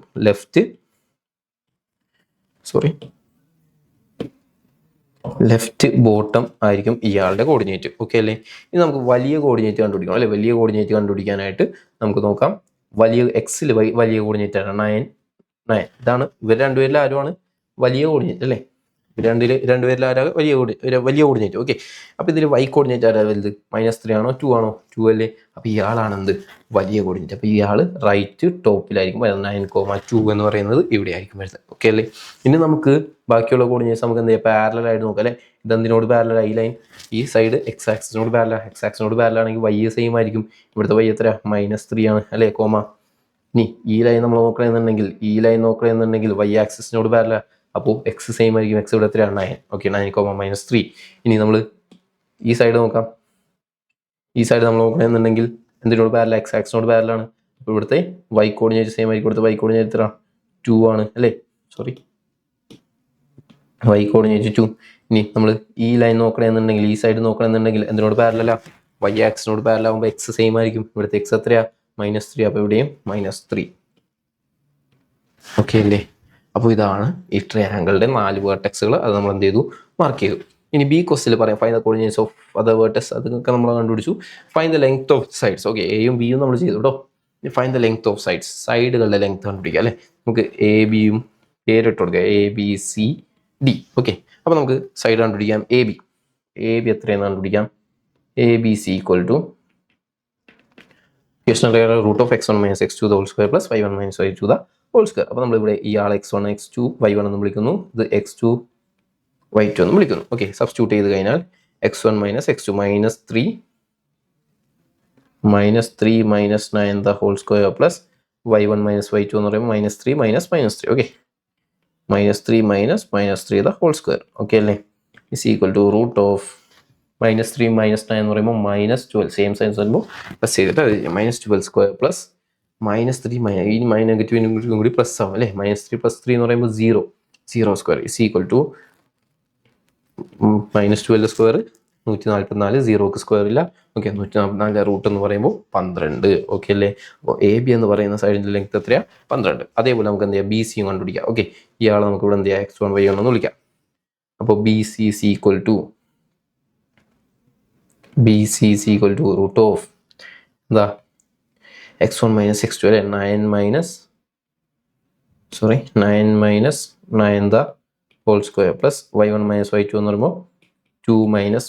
A: ലെഫ്റ്റ് ബോട്ടം ആയിരിക്കും ഇയാളുടെ കോർഡിനേറ്റ്. ഓക്കെ അല്ലേ? ഇനി നമുക്ക് വലിയ കോർഡിനേറ്റ് കണ്ടുപിടിക്കണം അല്ലെ? വലിയ കോർഡിനേറ്റ് കണ്ടുപിടിക്കാനായിട്ട് നമുക്ക് നോക്കാം. വലിയ എക്സിൽ വലിയ കോർഡിനേറ്റ് ആണ് 9. ഇതാണ് ഇവർ രണ്ടുപേരിൽ ആരുമാണ് വലിയ കോർഡിനേറ്റ് അല്ലേ? രണ്ടുപേരിൽ ആരാ വലിയ കോർഡിനേറ്റ്. ഓക്കെ, അപ്പോൾ ഇതിൽ y കോർഡിനേറ്റ് ആരാ വലുത്? -3 ആണോ 2 ആണോ? 2 അല്ലേ. അപ്പോൾ ഇയാളാണ് എന്ത്? വലിയ കോർഡിനേറ്റ്. അപ്പോൾ ഇയാൾ റൈറ്റ് ടോപ്പിലായിരിക്കും വരുന്നത്. 9,2 എന്ന് പറയുന്നത് ഇവിടെ ആയിരിക്കും വരുന്നത്. ഓക്കെ അല്ലേ. ഇനി നമുക്ക് ബാക്കിയുള്ള കോർഡിനേറ്റ്സ് നമുക്ക് എന്ത് ചെയ്യാം? പാരലൽ ആയിട്ട് നോക്കാം അല്ലേ. ഇതെന്തിനോട് പാരലൽ? ഈ ലൈൻ ഈ സൈഡ് x ആക്സിസിനോട് പാരലൽ. x ആക്സിസിനോട് പാരലൽ ആണെങ്കിൽ y സെയിം ആയിരിക്കും. ഇവിടുത്തെ y എത്ര? -3 ആണ് അല്ലേ, കോമ. ഇനി ഈ ലൈൻ നമ്മൾ നോക്കണമെന്നുണ്ടെങ്കിൽ y ആക്സിസിനോട് പാരലൽ. അപ്പോൾ എക്സ് സെയിം ആയിരിക്കും. എക്സ് ഇവിടെ എത്രയാണ്? 9. ഓക്കെ, 9, -3. ഇനി നമ്മൾ ഈ സൈഡ് നോക്കാം. ഈ സൈഡ് നമ്മൾ നോക്കണമെന്നുണ്ടെങ്കിൽ എന്തിനോട് പാരലൽ? എക്സ് ആക്സിനോട് പാരലാണ്. അപ്പോൾ ഇവിടുത്തെ y കോർഡിനേറ്റ് സെയിം ആയിരിക്കും. ഇവിടുത്തെ y കോർഡിനേറ്റ് എത്ര? 2 ആണ് അല്ലേ. Sorry, y coordinate 2. ഇനി നമ്മൾ ഈ ലൈൻ നോക്കണമെന്നുണ്ടെങ്കിൽ ഈ സൈഡ് നോക്കണമെന്നുണ്ടെങ്കിൽ എന്തിനോട് പാരലല്ല? y ആക്സിനോട് പാരലൽ ആകുമ്പോൾ എക്സ് സെയിം ആയിരിക്കും. ഇവിടുത്തെ എക്സ് എത്രയാ? -3. അപ്പോൾ ഇവിടെയും -3. ഓക്കെ അല്ലേ. അപ്പോൾ ഇതാണ് ഈ ട്രയാങ്കിളുടെ 4 വേർട്ടെക്സുകൾ. അത് നമ്മൾ എന്ത് ചെയ്തു? മാർക്ക് ചെയ്തു. ഇനി ബി ക്വസ്റ്റിൽ പറയാം find the coordinates of other vertex. അതൊക്കെ നമ്മൾ കണ്ടുപിടിച്ചു. Find the length of sides. Okay, എയും ബിയും നമ്മൾ ചെയ്തു കേട്ടോ. Find the length of sides. സൈഡുകളുടെ ലെങ്ത് കണ്ടുപിടിക്കുക അല്ലേ. നമുക്ക് എ ബിയും പേരിട്ട് കൊടുക്കുക. ABCD. ഓക്കെ, അപ്പോൾ നമുക്ക് സൈഡ് കണ്ടുപിടിക്കാം. എ ബി എത്രയെന്ന് കണ്ടുപിടിക്കാം. ABC = root of x1 - x2 the whole square plus y1 - y2 the whole square. അപ്പോൾ നമ്മളിവിടെ ഇയാൾ x1 x2 y1 എന്ന് വിളിക്കുന്നു. ഇത് x2 y2 എന്ന് വിളിക്കുന്നു. ഓക്കെ, സബ്സ്റ്റിറ്റ്യൂട്ട് ചെയ്ത് കഴിഞ്ഞാൽ x1 - x2 -3 -9 the whole square plus y1 - y2 എന്ന് പറയുമ്പോൾ -3 -3. Okay, -3 -3 the whole square. Okay അല്ലേ. is equal to root of -3 -9 എന്ന് പറയുമ്പോൾ -12. സെയിം സൈൻസ് വരുമ്പോൾ പ്ലസ് ചെയ്തിട്ട് -12 സ്ക്വയർ പ്ലസ് -3 ഈ നെഗറ്റീവ് കൂടി പ്ലസ് ആവും അല്ലേ. -3 + 3 എന്ന് പറയുമ്പോൾ 0 square is equal to -12 square 144. 0ക്ക് സ്ക്വയർ ഇല്ല. ഓക്കെ, 144 റൂട്ട് എന്ന് പറയുമ്പോൾ 12. ഓക്കെ അല്ലേ. അപ്പോൾ AB എന്ന് പറയുന്ന സൈഡിൻ്റെ ലെങ്ത് എത്രയാണ്? 12. അതേപോലെ നമുക്ക് എന്ത് ചെയ്യാം? BC കണ്ടുപിടിക്കാം. ഓക്കെ, ഇയാൾ നമുക്ക് ഇവിടെ എന്ത് ചെയ്യാം? x1 y1 എന്ന് വിളിക്കാം. അപ്പോൾ BC is equal to root of the x1 - x2 അല്ലേ. 9 - 9 the whole square plus y1 - y2 എന്ന് പറയുമ്പോൾ 2 - -3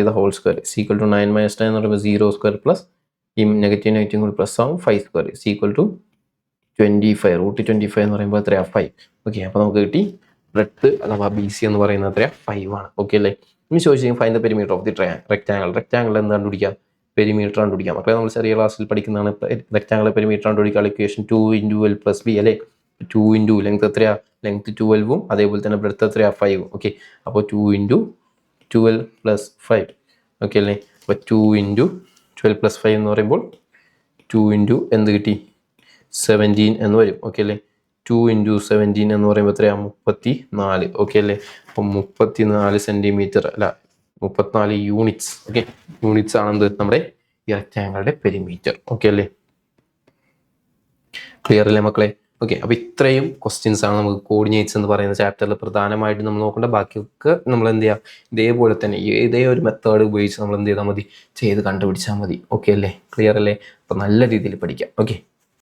A: the whole square is equal to 9 - 9 എന്ന് പറയുമ്പോൾ 0 സ്ക്വയർ പ്ലസ് ഈ നെഗറ്റീവ് കൂടി പ്ലസ് ആവും 5 square is equal to 25. Root 25 എന്ന് പറയുമ്പോൾ എത്രയാണ്? 5. ഓക്കെ, അപ്പോൾ നമുക്ക് കിട്ടി ബ്രെഡ്ത്ത് അഥവാ BC എന്ന് പറയുന്നത് എത്രയാണ്? 5 ആണ്. ഓക്കെ അല്ലേ. ഇനി ചോദിച്ചാൽ find the perimeter of the rectangle എന്ത് കണ്ടുപിടിക്കാം? പെരിമീറ്റർ കണ്ടുപിടിക്കാം. അപ്പോൾ നമ്മൾ ചെറിയ ക്ലാസ്സിൽ പഠിക്കുന്നതാണ്. റെക്റ്റാങ്കിൾ പെരിമീറ്റർ കണ്ടുപിടിക്കുക. ഇക്വേഷൻ 2 × L + B അല്ലേ. 2 × ലെങ്ത് എത്രയാ? ലെങ്ത് 12 അതേപോലെ തന്നെ ബ്രെഡ്ത്ത് എത്രയാ? 5. ഓക്കെ, അപ്പോൾ 2 × 12 + 5. ഓക്കെ അല്ലേ. അപ്പോൾ 2 × 12 + 5 എന്ന് പറയുമ്പോൾ 2 × എന്ത് കിട്ടി? 17 എന്ന് വരും. ഓക്കെ അല്ലേ. 2 × 17 എന്ന് പറയുമ്പോൾ എത്രയാണ്? 34. ഓക്കെ അല്ലേ. അപ്പം 34 സെൻറ്റിമീറ്റർ അല്ല 34 യൂണിറ്റ്സ്. Okay, units ആണെന്ത്? നമ്മുടെ ഈ റെക്റ്റാങ്കിളുടെ പെരിമീറ്റർ. ഓക്കെ അല്ലേ. ക്ലിയർ അല്ലേ മക്കളെ? ഓക്കെ, അപ്പോൾ ഇത്രയും ക്വസ്റ്റ്യൻസ് ആണ് നമുക്ക് കോർഡിനേറ്റ്സ് എന്ന് പറയുന്ന ചാപ്റ്ററിൽ പ്രധാനമായിട്ട് നമ്മൾ നോക്കേണ്ട. ബാക്കിയൊക്കെ നമ്മൾ എന്ത് ചെയ്യുക? ഇതേപോലെ തന്നെ ഇതേ ഒരു മെത്തേഡ് ഉപയോഗിച്ച് നമ്മൾ എന്ത് ചെയ്താൽ മതി? ചെയ്ത് കണ്ടുപിടിച്ചാൽ മതി. ഓക്കെ അല്ലേ. ക്ലിയർ അല്ലേ. അപ്പോൾ നല്ല രീതിയിൽ പഠിക്കാം. ഓക്കെ.